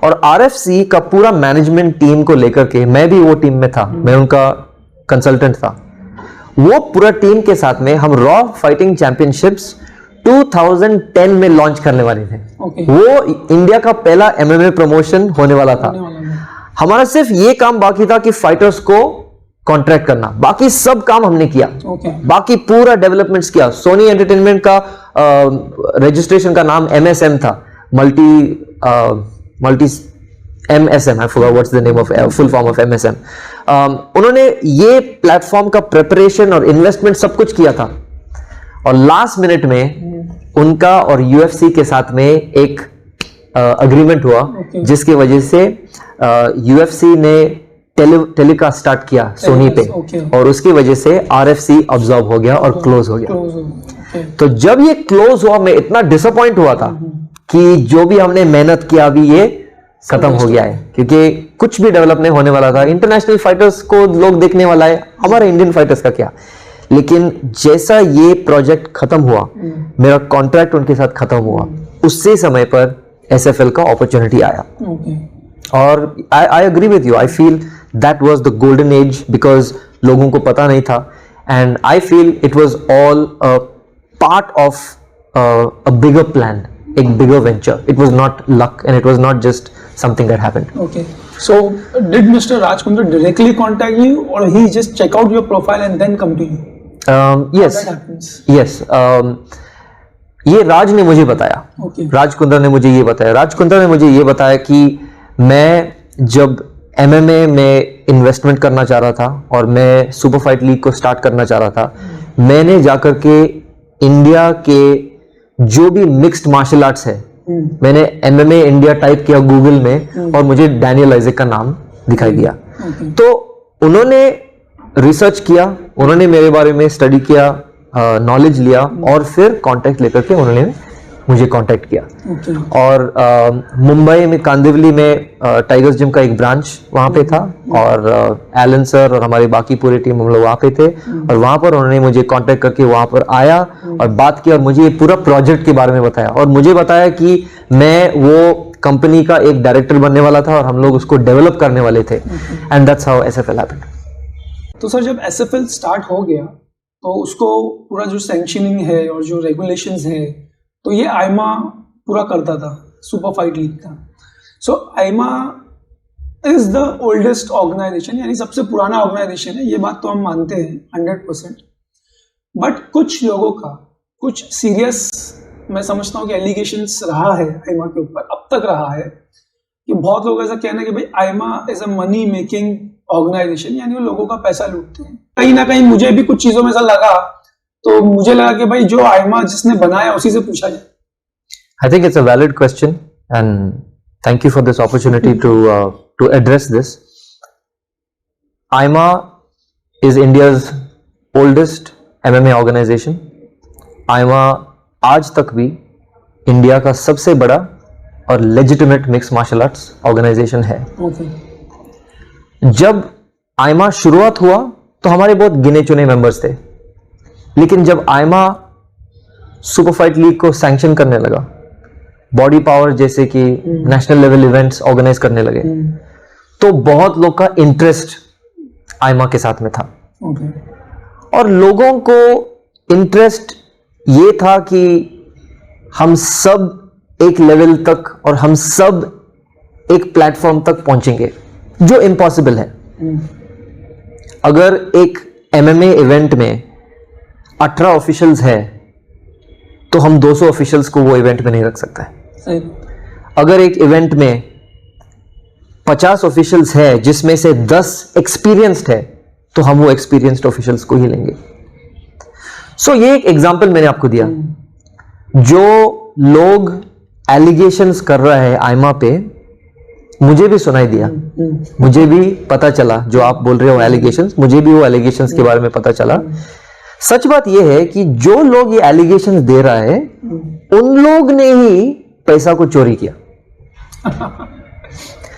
और आरएफसी का पूरा मैनेजमेंट टीम को लेकर के मैं भी वो टीम में था, मैं उनका कंसल्टेंट था। वो पूरा टीम के साथ में हम रॉ फाइटिंग चैंपियनशिप्स 2010 में लॉन्च करने वाले थे। वो इंडिया का पहला एमएमए प्रमोशन होने वाला था। हमारा सिर्फ ये काम बाकी था कि फाइटर्स को कॉन्ट्रैक्ट करना, बाकी सब काम हमने किया। बाकी पूरा डेवलपमेंट्स किया। सोनी एंटरटेनमेंट का रजिस्ट्रेशन का नाम एमएसएम था, multi MSM, I forgot what's the name of full form of MSM. उन्होंने ये प्लेटफॉर्म का प्रिपरेशन और इन्वेस्टमेंट सब कुछ किया था, और लास्ट मिनट में उनका और यूएफसी के साथ में एक अग्रीमेंट हुआ, जिसकी वजह से यूएफसी ने टेलीकास्ट स्टार्ट किया सोनी पे, और उसकी वजह से आरएफसी ऑब्जॉर्व हो गया और क्लोज हो गया। तो जब ये क्लोज हुआ मैं इतना डिसअपॉइंट हुआ था कि जो भी हमने मेहनत किया अभी ये खत्म हो गया है, क्योंकि कुछ भी डेवलप नहीं होने वाला था। इंटरनेशनल फाइटर्स को लोग देखने वाला है, हमारे इंडियन फाइटर्स का क्या। लेकिन जैसा ये प्रोजेक्ट खत्म हुआ, मेरा कॉन्ट्रैक्ट उनके साथ खत्म हुआ, उसी समय पर एसएफएल का अपॉर्चुनिटी आया। और I agree with you, I feel that was the golden age, because लोगों को पता नहीं था, and I feel it was all a part of a bigger plan, एक bigger venture. It was not luck and it was not just something that happened. Okay. So did Mr. Raj Kundra directly contact you, or he just check out your profile and then come to you? Yes. How that happens? Yes. ये राज ने मुझे बताया. Okay. Raj Kundra ने मुझे ये बताया. राज कुंद्रा ने मुझे ये बताया कि मैं जब MMA में इन्वेस्टमेंट करना चाह रहा था और मैं सुपर फाइट लीग को स्टार्ट करना चाह रहा था, मैंने जाकर के इंडिया के जो भी मिक्स्ड मार्शल आर्ट्स है, मैंने MMA इंडिया टाइप किया गूगल में और मुझे डैनियल आइजक का नाम दिखाई दिया। तो उन्होंने रिसर्च किया, उन्होंने मेरे बारे में स्टडी किया, नॉलेज लिया, और फिर कांटेक्ट लेकर के उन्होंने मुझे कांटेक्ट किया। और मुंबई में कांदिवली में टाइगर्स जिम का एक ब्रांच वहां पे था, और एलन सर और हमारी बाकी पूरी टीम हम लोग वहां पे थे, और वहां पर उन्होंने मुझे कांटेक्ट करके वहां पर आया और बात की और मुझे ये पूरा प्रोजेक्ट के बारे में बताया, और मुझे बताया कि मैं वो कंपनी का एक डायरेक्टर बनने वाला था और हम लोग उसको डेवलप करने वाले थे, and that's how SFL happened. तो सर जब एसएफएल स्टार्ट हो गया तो उसको पूरा जो सैंक्शनिंग है और जो रेगुलेशंस है तो ये आईमा पूरा करता था, सुपर फाइट लीग का। सो आईमा इज द ओल्डेस्ट ऑर्गेनाइजेशन, यानी सबसे पुराना ऑर्गेनाइजेशन है, ये बात तो हम मानते हैं 100%। बट कुछ लोगों का कुछ सीरियस, मैं समझता हूँ कि एलिगेशंस रहा है आईमा के ऊपर, अब तक रहा है, कि बहुत लोग ऐसा कहना है कि भाई IMA is a money making organization, यानी वो लोगों का पैसा लूटते हैं। कहीं ना कहीं मुझे भी कुछ चीजों में ऐसा लगा, तो मुझे लगा कि भाई जो आइमा जिसने बनाया उसी से पूछा जाए। I think it's a valid question, and thank you for this opportunity to address this. IMA is India's oldest MMA organization. IMA आज तक भी इंडिया का सबसे बड़ा और legitimate mix martial arts organization है। जब आइमा शुरुआत हुआ तो हमारे बहुत गिने चुने मेंबर्स थे, लेकिन जब आइमा सुपर फाइट लीग को सैंक्शन करने लगा, बॉडी पावर जैसे कि नेशनल लेवल इवेंट्स ऑर्गेनाइज करने लगे, तो बहुत लोग का इंटरेस्ट आइमा के साथ में था। और लोगों को इंटरेस्ट ये था कि हम सब एक लेवल तक और हम सब एक प्लेटफॉर्म तक पहुंचेंगे, जो इम्पॉसिबल है। अगर एक एमएमए इवेंट में 18 ऑफिशियल्स है तो हम 200 ऑफिशियल्स को वो इवेंट में नहीं रख सकता है। अगर एक इवेंट में 50 ऑफिशियल्स है जिसमें से 10 एक्सपीरियंस्ड है तो हम वो एक्सपीरियंस्ड ऑफिशियल्स को ही लेंगे। सो ये एक एग्जांपल मैंने आपको दिया। जो लोग एलिगेशंस कर रहा है आइमा पे, मुझे भी सुनाई दिया, मुझे भी पता चला, जो आप बोल रहे हो एलिगेशंस, मुझे भी वो एलिगेशंस के बारे में पता चला। सच बात यह है कि जो लोग ये एलिगेशंस दे रहा है उन लोग ने ही पैसा को चोरी किया।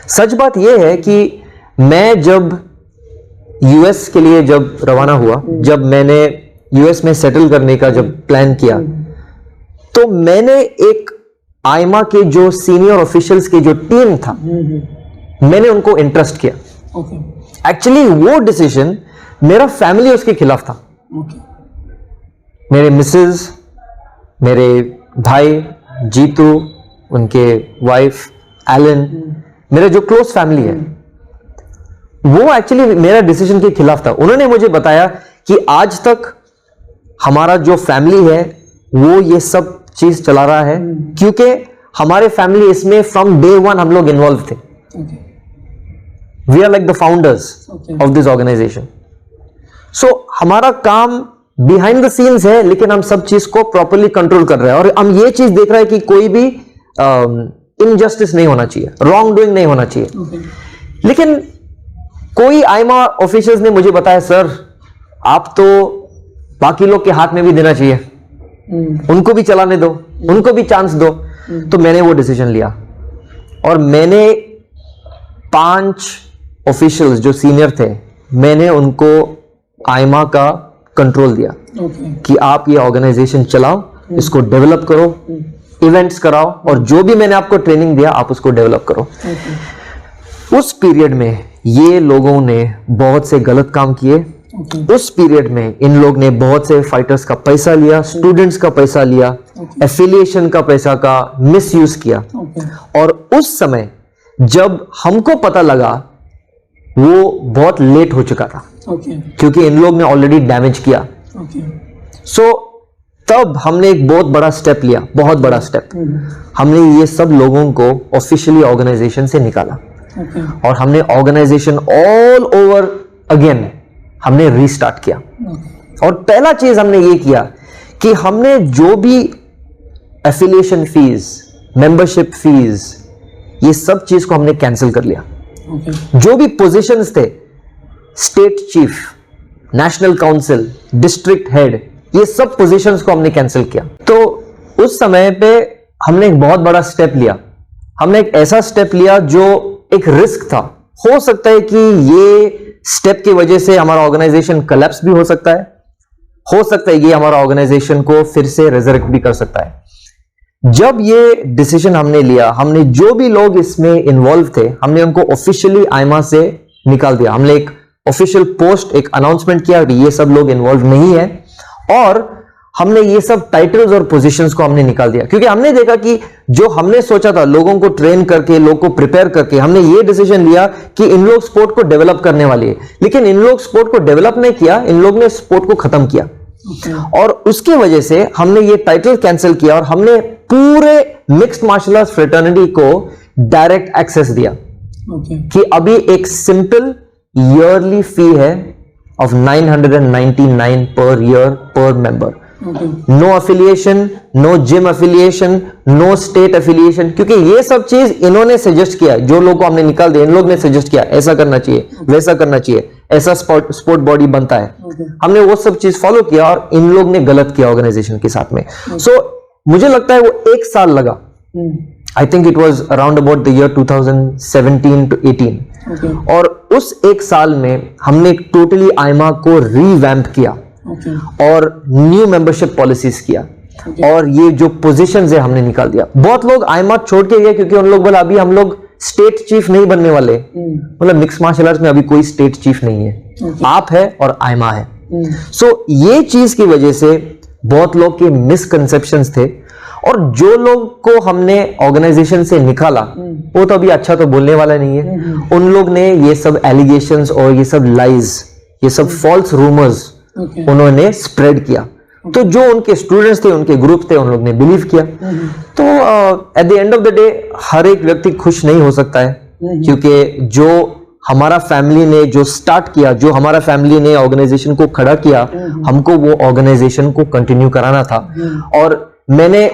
सच बात यह है कि मैं जब यूएस के लिए जब रवाना हुआ, जब मैंने यूएस में सेटल करने का जब प्लान किया, तो मैंने एक आइमा के जो सीनियर ऑफिशियल्स की जो टीम था, मैंने उनको इंटरेस्ट किया। एक्चुअली वो डिसीजन मेरा फैमिली उसके खिलाफ था। मेरे मिसेस, मेरे भाई जीतू, उनके वाइफ एलन, मेरा जो क्लोज फैमिली है, वो एक्चुअली मेरा डिसीजन के खिलाफ था। उन्होंने मुझे बताया कि आज तक हमारा जो फैमिली है वो ये सब चीज चला रहा है, क्योंकि हमारे फैमिली इसमें फ्रॉम डे वन हम लोग इन्वॉल्व थे। We are like the founders of this organization. So हमारा काम बिहाइंड द सीन्स है, लेकिन हम सब चीज को प्रॉपरली कंट्रोल कर रहे हैं और हम ये चीज देख रहे हैं कि कोई भी इनजस्टिस नहीं होना चाहिए, रॉन्ग डूइंग नहीं होना चाहिए। लेकिन कोई आइमा ऑफिशियल्स ने मुझे बताया, सर आप तो बाकी लोग के हाथ में भी देना चाहिए, उनको भी चलाने दो, उनको भी चांस दो। तो मैंने वो डिसीजन लिया और मैंने 5 ऑफिशियल्स जो सीनियर थे, मैंने उनको आइमा का कंट्रोल दिया कि आप ये ऑर्गेनाइजेशन चलाओ, इसको डेवलप करो, इवेंट्स कराओ, और जो भी मैंने आपको ट्रेनिंग दिया आप उसको डेवलप करो। उस पीरियड में ये लोगों ने बहुत से गलत काम किए। उस पीरियड में इन लोग ने बहुत से फाइटर्स का पैसा लिया, स्टूडेंट्स का पैसा लिया, एफिलिएशन का पैसा का मिसयूज किया। और उस समय जब हमको पता लगा वो बहुत लेट हो चुका था, क्योंकि इन लोग ने ऑलरेडी डैमेज किया। सो तब हमने एक बहुत बड़ा स्टेप लिया, बहुत बड़ा स्टेप। हमने ये सब लोगों को ऑफिशियली ऑर्गेनाइजेशन से निकाला और हमने ऑर्गेनाइजेशन ऑल ओवर अगेन हमने रीस्टार्ट किया। और पहला चीज हमने ये किया कि हमने जो भी एफिलिएशन फीस, मेंबरशिप फीस, ये सब चीज को हमने कैंसिल कर लिया। जो भी पोजीशंस थे, state chief, national council, district head, ये सब पोजीशंस को हमने कैंसिल किया। तो उस समय पे हमने एक बहुत बड़ा स्टेप लिया। हमने एक ऐसा स्टेप लिया जो एक रिस्क था। हो सकता है कि ये स्टेप की वजह से हमारा ऑर्गेनाइजेशन कोलैप्स भी हो सकता है, हो सकता है ये हमारा ऑर्गेनाइजेशन को फिर से रिजरेक्ट भी कर सकता है। जब ये डिसीजन हमने लिया, हमने जो भी लोग इसमें इन्वॉल्व थे, हमने उनको ऑफिशियली आइमा से निकाल दिया। हमने एक ऑफिशियल पोस्ट, एक अनाउंसमेंट किया कि ये सब लोग इन्वॉल्व नहीं है, और हमने ये सब टाइटल्स और पोजीशंस को हमने निकाल दिया। क्योंकि हमने देखा कि जो हमने सोचा था, लोगों को ट्रेन करके, लोगों को प्रिपेयर करके, हमने ये डिसीजन लिया कि इन लोग स्पोर्ट को डेवलप करने वाले हैं, लेकिन इन लोग स्पोर्ट को डेवलप नहीं किया, इन लोग ने स्पोर्ट को खत्म किया। और उसकी वजह से हमने ये टाइटल कैंसिल किया और हमने पूरे मिक्स्ड मार्शल आर्ट्स फ्रेटर्निटी को डायरेक्ट एक्सेस दिया कि अभी एक सिंपल ईयरली फी है ऑफ 999 पर ईयर पर member. No affiliation, no gym affiliation, no state affiliation, क्योंकि ये सब चीज इन्होंने सजेस्ट किया. जो लोग को हमने निकाल दिया, इन लोग ने सजेस्ट किया ऐसा करना चाहिए, वैसा करना चाहिए, ऐसा स्पोर्ट बॉडी बनता है. हमने वो सब चीज फॉलो किया और इन लोग ने गलत किया ऑर्गेनाइजेशन के साथ में. सो मुझे लगता है वो 1 साल लगा. I think it was around about the year 2017 to 18. और उस 1 साल में हमने टोटली आइमा को रीवैम्प किया और न्यू मेंबरशिप पॉलिसीज किया और ये जो पोजीशंस है हमने निकाल दिया. बहुत लोग आइमा छोड़ के गए क्योंकि उन लोग बोला अभी हम लोग स्टेट चीफ नहीं बनने वाले. मतलब मिक्स मार्शल आर्ट्स में अभी कोई स्टेट चीफ नहीं है. आप है और आइमा है. सो ये चीज की वजह से बहुत लोग के मिसकंसेप्शंस थे और जो लोग को हमने ऑर्गेनाइजेशन से निकाला वो तो अभी अच्छा तो बोलने वाला नहीं है. उन लोग ने ये सब एलिगेशंस और ये सब लाइज, ये सब फॉल्स रूमर्स उन्होंने स्प्रेड किया. तो जो उनके स्टूडेंट्स थे, उनके ग्रुप थे, उन लोग ने बिलीव किया. तो at the end of the day हर एक व्यक्ति खुश नहीं हो सकता है क्योंकि जो हमारा फैमिली ने जो स्टार्ट किया, जो हमारा फैमिली ने ऑर्गेनाइजेशन को खड़ा किया, हमको वो ऑर्गेनाइजेशन को कंटिन्यू कराना था. और मैंने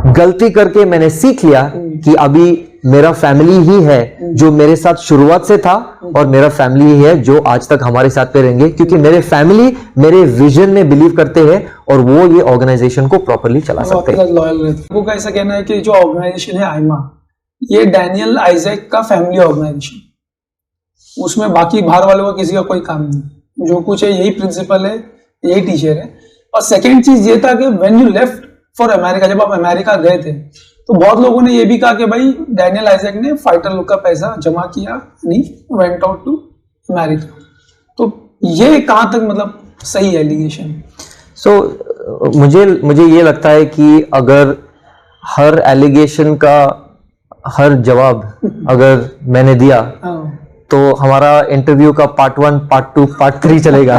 गलती करके मैंने सीख लिया कि अभी मेरा फैमिली ही है जो मेरे साथ शुरुआत से था और मेरा फैमिली ही है जो आज तक हमारे साथ पे रहेंगे क्योंकि मेरे फैमिली मेरे विजन में बिलीव करते हैं और वो ये ऑर्गेनाइजेशन को प्रॉपर्ली चला सकते हैं. लॉयल रहते. वो कैसा कहना है कि जो ऑर्गेनाइजेशन है आइमा, ये डैनियल आइजैक का फैमिली ऑर्गेनाइजेशन, उसमें बाकी बाहर वालों का किसी का कोई काम नहीं. जो कुछ है यही प्रिंसिपल है, यही टीचर है. और सेकेंड चीज ये था कि when you left for America, जब आप अमेरिका गए थे तो बहुत लोगों ने ये भी कहा कि भाई डैनियल आइजैक ने फाइटर लोग का पैसा जमा किया, नहीं वेंट आउट टू अमेरिका. तो ये कहां तक मतलब सही एलिगेशन? सो मुझे ये लगता है कि अगर हर एलिगेशन का हर जवाब अगर मैंने दिया तो हमारा इंटरव्यू का पार्ट 1, पार्ट 2, पार्ट 3 चलेगा.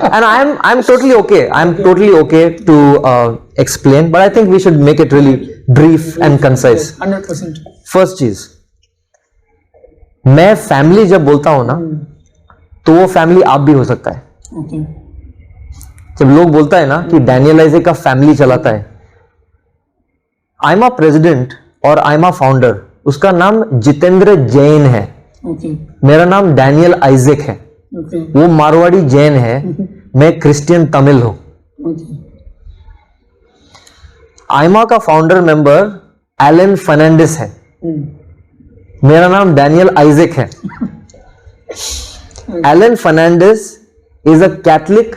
And I am totally okay to explain, but I think we should make it really brief and concise. 100%. First चीज, मैं फैमिली जब बोलता हूं ना तो वो फैमिली आप भी हो सकता है. Okay. जब लोग बोलता है ना कि डैनियल आइजैक का फैमिली चलाता है, आई एम अ प्रेसिडेंट और आई एम अ फाउंडर, उसका नाम जितेंद्र जैन है. Okay. मेरा नाम डैनियल आइजैक है. Okay. वो मारवाड़ी जैन है, मैं क्रिश्चियन तमिल हूं. Okay. आइमा का फाउंडर मेंबर एलन फर्नांडिस है. मेरा नाम डैनियल आइजैक है. Alan Fernandes is a Catholic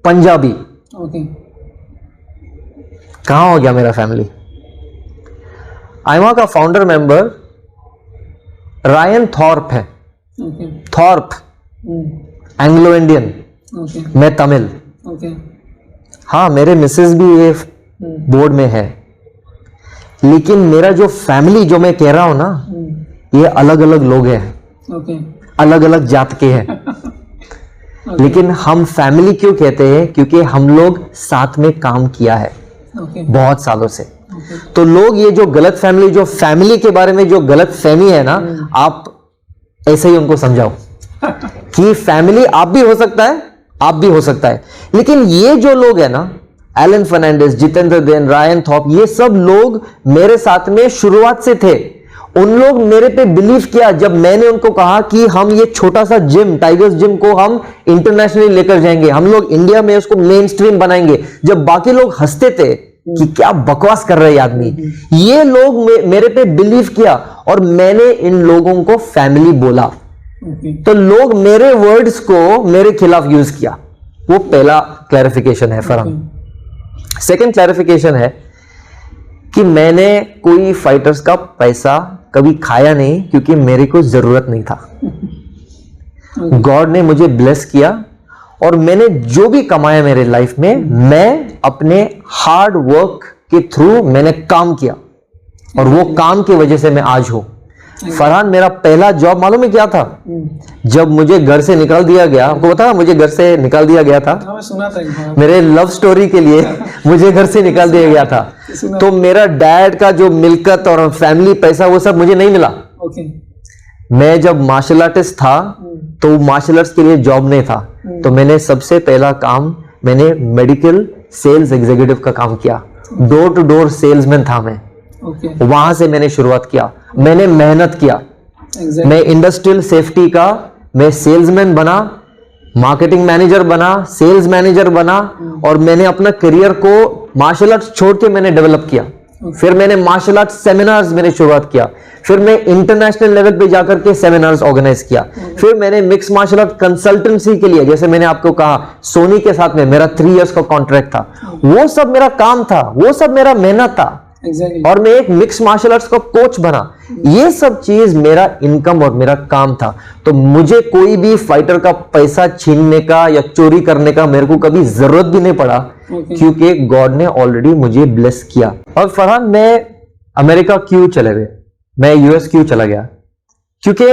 Punjabi. Okay. कहां हो गया मेरा फैमिली? आइमा का फाउंडर मेंबर रायन थॉर्प है. Okay. Thorpe Anglo Indian, Okay. मैं तमिल. Okay. हाँ, मेरे मिसेस भी ये बोर्ड में है, लेकिन मेरा जो फैमिली जो मैं कह रहा हूं ना, ये अलग अलग लोग हैं. Okay. अलग अलग जात के हैं. लेकिन हम फैमिली क्यों कहते हैं? क्योंकि हम लोग साथ में काम किया है Okay. बहुत सालों से. तो लोग ये जो गलत फैमिली, जो फैमिली के बारे में जो गलत फहमी है ना, आप ऐसे ही उनको समझाओ कि फैमिली आप भी हो सकता है, आप भी हो सकता है. लेकिन ये जो लोग है ना, Alan Fernandes, Jitendra Jain, Ryan Thorpe, ये सब लोग मेरे साथ में शुरुआत से थे. उन लोग मेरे पे बिलीव किया जब मैंने उनको कहा कि हम ये छोटा सा जिम, टाइगर्स जिम को हम इंटरनेशनली लेकर जाएंगे, हम लोग इंडिया में उसको मेन स्ट्रीम बनाएंगे. जब बाकी लोग हंसते थे कि क्या बकवास कर रहे हैं आदमी, ये लोग मेरे पे बिलीव किया और मैंने इन लोगों को फैमिली बोला. Okay. तो लोग मेरे वर्ड्स को मेरे खिलाफ यूज किया. वो पहला क्लैरिफिकेशन है फरहान. सेकंड क्लैरिफिकेशन है कि मैंने कोई फाइटर्स का पैसा कभी खाया नहीं क्योंकि मेरे को जरूरत नहीं था. गॉड ने मुझे ब्लेस किया और मैंने जो भी कमाया मेरे लाइफ में, मैं अपने हार्ड वर्क के थ्रू मैंने काम किया और वो काम की वजह से मैं आज हूं. फरहान, मेरा पहला जॉब मालूम है क्या था? जब मुझे घर से निकाल दिया गया, आपको पता है मुझे घर से निकाल दिया गया था. हाँ, मैं सुना था मेरे लव स्टोरी के लिए मुझे घर से निकाल दिया गया था. तो मेरा डैड का जो मिलकत और फैमिली पैसा वो सब मुझे नहीं मिला. Okay. मैं जब मार्शल आर्टिस्ट था तो मार्शल आर्ट्स के लिए जॉब नहीं था, तो मैंने सबसे पहला काम मैंने मेडिकल सेल्स एग्जीक्यूटिव का काम किया। डोर टू डोर सेल्समैन था मैं। वहां से मैंने शुरुआत किया, मैंने मेहनत किया। मैं इंडस्ट्रियल सेफ्टी का मैं सेल्समैन बना, मार्केटिंग मैनेजर बना, सेल्स मैनेजर बना, और मैंने अपना करियर को मार्शल आर्ट्स छोड़ के मैंने डेवलप किया। फिर मैंने मार्शल आर्ट्स सेमिनार्स मैंने शुरुआत किया, फिर मैं इंटरनेशनल लेवल पे जाकर के सेमिनार्स ऑर्गेनाइज किया, फिर मैंने मिक्स मार्शल आर्ट कंसल्टेंसी के लिए, जैसे मैंने आपको कहा सोनी के साथ में मेरा 3 इयर्स का कॉन्ट्रैक्ट था, वो सब मेरा काम था, वो सब मेरा मेहनत था। और मैं एक मिक्स मार्शल आर्ट्स का कोच बना। ये सब चीज मेरा इनकम और मेरा काम था। तो मुझे कोई भी फाइटर का पैसा छीनने का या चोरी करने का मेरे को कभी जरूरत भी नहीं पड़ा, क्योंकि गॉड ने ऑलरेडी मुझे ब्लेस किया। और फरहान, मैं अमेरिका क्यों चले गए, मैं यूएस क्यों चला गया? क्योंकि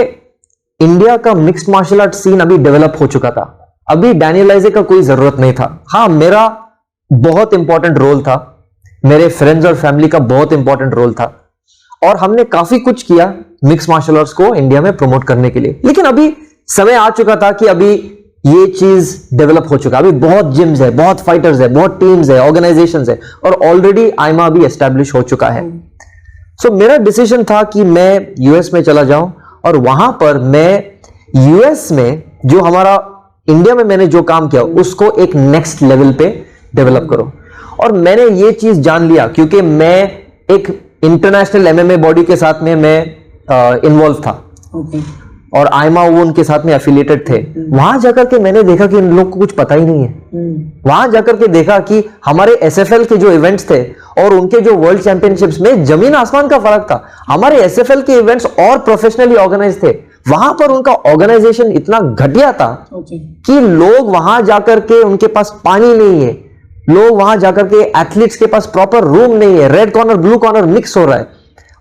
इंडिया का मिक्स्ड मार्शल आर्ट सीन अभी डेवलप हो चुका था, अभी डैनियल आइजे का कोई जरूरत नहीं था। हाँ, मेरा बहुत इंपॉर्टेंट रोल था, मेरे फ्रेंड्स और फैमिली का बहुत इंपॉर्टेंट रोल था, और हमने काफी कुछ किया मिक्स मार्शल आर्ट्स को इंडिया में प्रमोट करने के लिए। लेकिन अभी समय आ चुका था कि अभी ये चीज डेवलप हो चुका, अभी बहुत जिम्स है, बहुत फाइटर्स है, बहुत टीम्स है, ऑर्गेनाइजेशंस है, और ऑलरेडी आईमा भी एस्टैब्लिश हो चुका है। सो मेरा डिसीजन था कि मैं यूएस में चला जाऊं, और वहां पर मैं यूएस में जो हमारा इंडिया में मैंने जो काम किया उसको एक नेक्स्ट लेवल पे डेवलप करो। और मैंने ये चीज जान लिया, क्योंकि मैं एक इंटरनेशनल एमएमए बॉडी के साथ में मैं इन्वॉल्व था, और आईमा वो उनके साथ में एफिलिएटेड थे। वहां जाकर के मैंने देखा कि इन लोग को कुछ पता ही नहीं है। वहां जाकर के देखा कि हमारे एसएफएल के जो इवेंट्स थे और उनके जो वर्ल्ड चैंपियनशिप्स में जमीन आसमान का फर्क था। हमारे एसएफएल के इवेंट्स और प्रोफेशनली ऑर्गेनाइज थे, वहां पर उनका ऑर्गेनाइजेशन इतना घटिया था कि लोग वहां जाकर के, उनके पास पानी नहीं है, लोग वहां जाकर के एथलीट्स के पास प्रॉपर रूम नहीं है, red corner blue corner mix हो रहा है,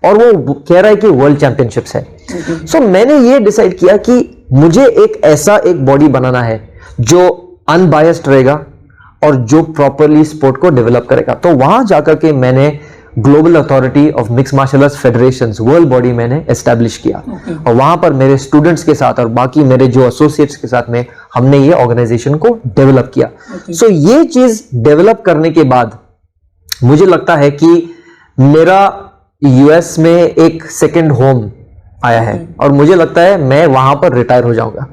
और वो कह रहा है कि वर्ल्ड चैंपियनशिप्स है। सो मैंने ये डिसाइड किया कि मुझे एक ऐसा एक बॉडी बनाना है जो अनबायस्ड रहेगा और जो प्रॉपरली स्पोर्ट को डेवलप करेगा। तो वहां जाकर के मैंने global authority of mix martial arts federations world body मैंने एस्टैब्लिश किया, और वहां पर मेरे स्टूडेंट्स के साथ और बाकी मेरे जो एसोसिएट्स के साथ में हमने ये ऑर्गेनाइजेशन को डेवलप किया। सो ये चीज डेवलप करने के बाद मुझे लगता है कि मेरा यूएस में एक सेकंड होम आया है, और मुझे लगता है मैं वहां पर रिटायर हो जाऊंगा।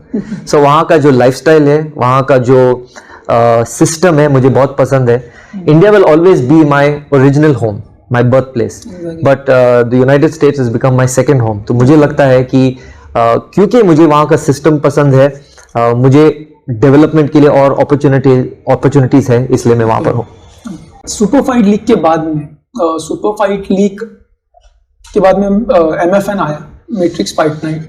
सो वहां का जो लाइफस्टाइल है, वहां का जो सिस्टम है, मुझे बहुत पसंद है। India will always be my original home, my birthplace, but the United States has become my second home। तो मुझे लगता है कि क्योंकि मुझे वहाँ का सिस्टम पसंद है, मुझे डेवलपमेंट के लिए और अपॉर्चुनिटीज है, इसलिए मैं वहाँ पर हूँ। सुपर फाइट लीग के बाद में MFN आया, मैट्रिक्स फाइट नाइट।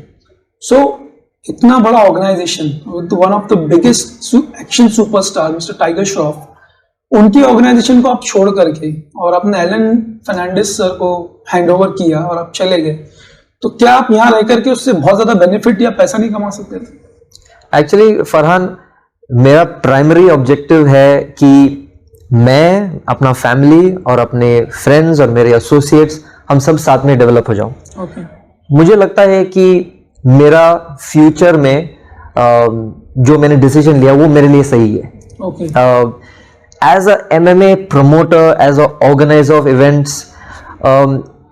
सो इतना बड़ा organization, one of the biggest action superstar mister Tiger Shroff, उनकी ऑर्गेनाइजेशन को आप छोड़ करके और अपने एलन फर्नांडिस सर को हैंडओवर किया और आप चले गए, तो क्या आप यहाँ रह करके उससे बहुत ज्यादा बेनिफिट या पैसा नहीं कमा सकते थे? एक्चुअली फरहान, मेरा प्राइमरी ऑब्जेक्टिव है कि मैं, अपना फैमिली और अपने फ्रेंड्स और मेरे एसोसिएट्स, हम सब साथ में डेवलप हो जाऊं। मुझे लगता है कि मेरा फ्यूचर में जो मैंने डिसीजन लिया वो मेरे लिए सही है। As a MMA promoter, as a organizer of events,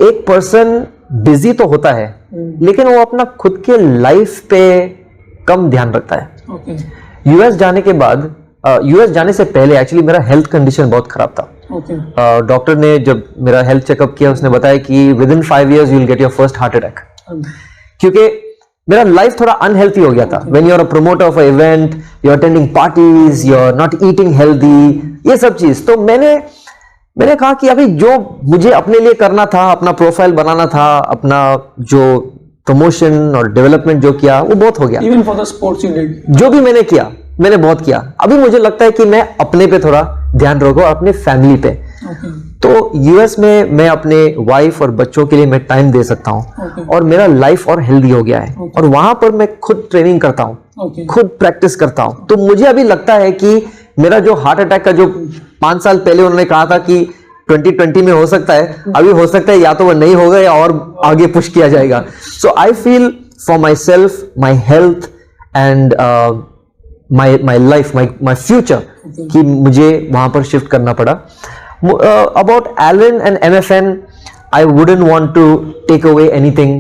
एक पर्सन बिजी तो होता है, लेकिन वो अपना खुद के लाइफ पे कम ध्यान रखता है। यूएस जाने के बाद, यूएस जाने से पहले एक्चुअली मेरा हेल्थ कंडीशन बहुत खराब था। डॉक्टर ने जब मेरा हेल्थ चेकअप किया, उसने बताया कि within 5 years you will get your first heart attack, क्योंकि मेरा लाइफ थोड़ा अनहेल्थी हो गया था। When you are a promoter of a event, you are attending parties, you are not eating healthy, ये सब चीज। तो मैंने कहा कि अभी जो मुझे अपने लिए करना था, अपना प्रोफाइल बनाना था, अपना जो प्रमोशन और डेवलपमेंट जो किया वो बहुत हो गया। Even for the sports you did, जो भी मैंने किया मैंने बहुत किया। अभी मुझे लगता है कि मैं अपने पे थोड़ा ध्यान रखूं और अपने फैमिली पे। तो यूएस में मैं अपने वाइफ और बच्चों के लिए मैं टाइम दे सकता हूँ, और मेरा लाइफ और हेल्दी हो गया है। और वहां पर मैं खुद ट्रेनिंग करता हूँ, खुद प्रैक्टिस करता हूँ। तो मुझे अभी लगता है कि मेरा जो हार्ट अटैक का जो 5 साल पहले उन्होंने कहा था कि 2020 में हो सकता है, अभी हो सकता है या तो वो नहीं होगा या और आगे पुश किया जाएगा। So I feel for myself, my health and my life, my future कि मुझे वहां पर शिफ्ट करना पड़ा. About Alan and MFN, I wouldn't want to take away anything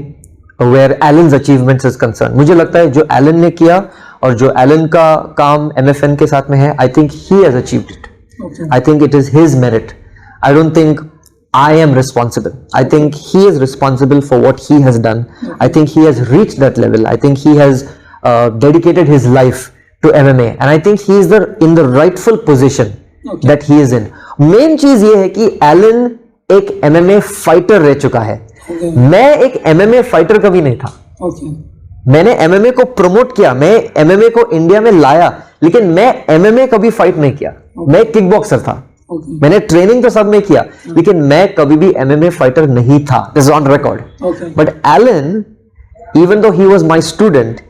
where Alan's achievements is concerned. मुझे लगता है जो Alan ने किया और जो Alan का काम MFN के साथ में है, I think he has achieved it. Okay. I think it is his merit. I don't think I am responsible. I think he is responsible for what he has done. I think he has reached that level. I think he has dedicated his life to MMA, and I think he is in the rightful position that he is in. Main चीज ये है कि Alan एक MMA fighter रह चुका है. मैं एक MMA फाइटर कभी नहीं था. मैंने MMA को प्रमोट किया, मैं MMA को इंडिया में लाया, लेकिन मैं MMA कभी फाइट नहीं किया. मैं किक बॉक्सर था. मैंने ट्रेनिंग तो सब में किया, लेकिन मैं कभी भी MMA फाइटर नहीं था. This is on record. But Alan, even though he was my student,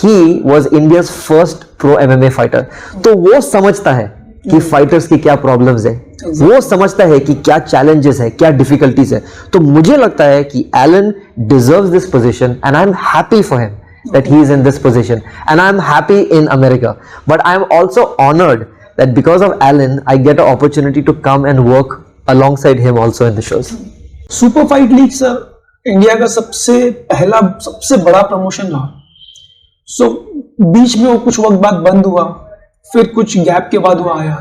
he was India's first pro MMA fighter. तो वो समझता है कि फाइटर्स की क्या प्रॉब्लम्स है, वो समझता है कि क्या चैलेंजेस है, क्या डिफिकल्टीज है. तो मुझे लगता है कि Alan deserves this position and I am happy for him that he is in this position, and I am happy in America. But I am also honored that because of Alan, I get an opportunity to come and work alongside him also in the shows. Super fight league sir India का सबसे बड़ा promotion रहा. सो बीच में वो कुछ वक्त बाद बंद हुआ, फिर कुछ गैप के बाद वो आया.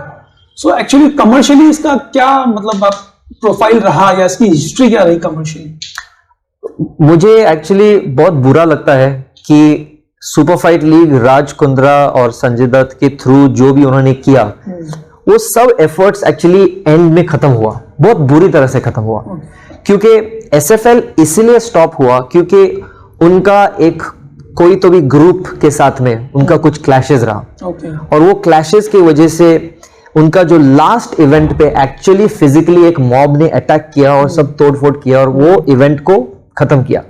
सो एक्चुअली कमर्शियली इसका क्या मतलब आप प्रोफाइल रहा, या इसकी हिस्ट्री क्या रही कमर्शियली? मुझे एक्चुअली बहुत बुरा लगता है कि super fight league Raj Kundra और संजय दत्त के थ्रू जो भी उन्होंने किया, वो सब एफर्ट्स एक्चुअली एंड में खत्म हुआ, बहुत बुरी तरह से खत्म हुआ. क्योंकि SFL इसलिए स्टॉप हुआ क्योंकि उनका एक कोई तो भी ग्रुप के साथ में उनका कुछ क्लैशेस रहा. और वो क्लैशेस की वजह से उनका जो लास्ट इवेंट पे एक्चुअली फिजिकली एक मॉब ने अटैक किया और सब तोड़फोड़ किया और वो इवेंट को खत्म किया.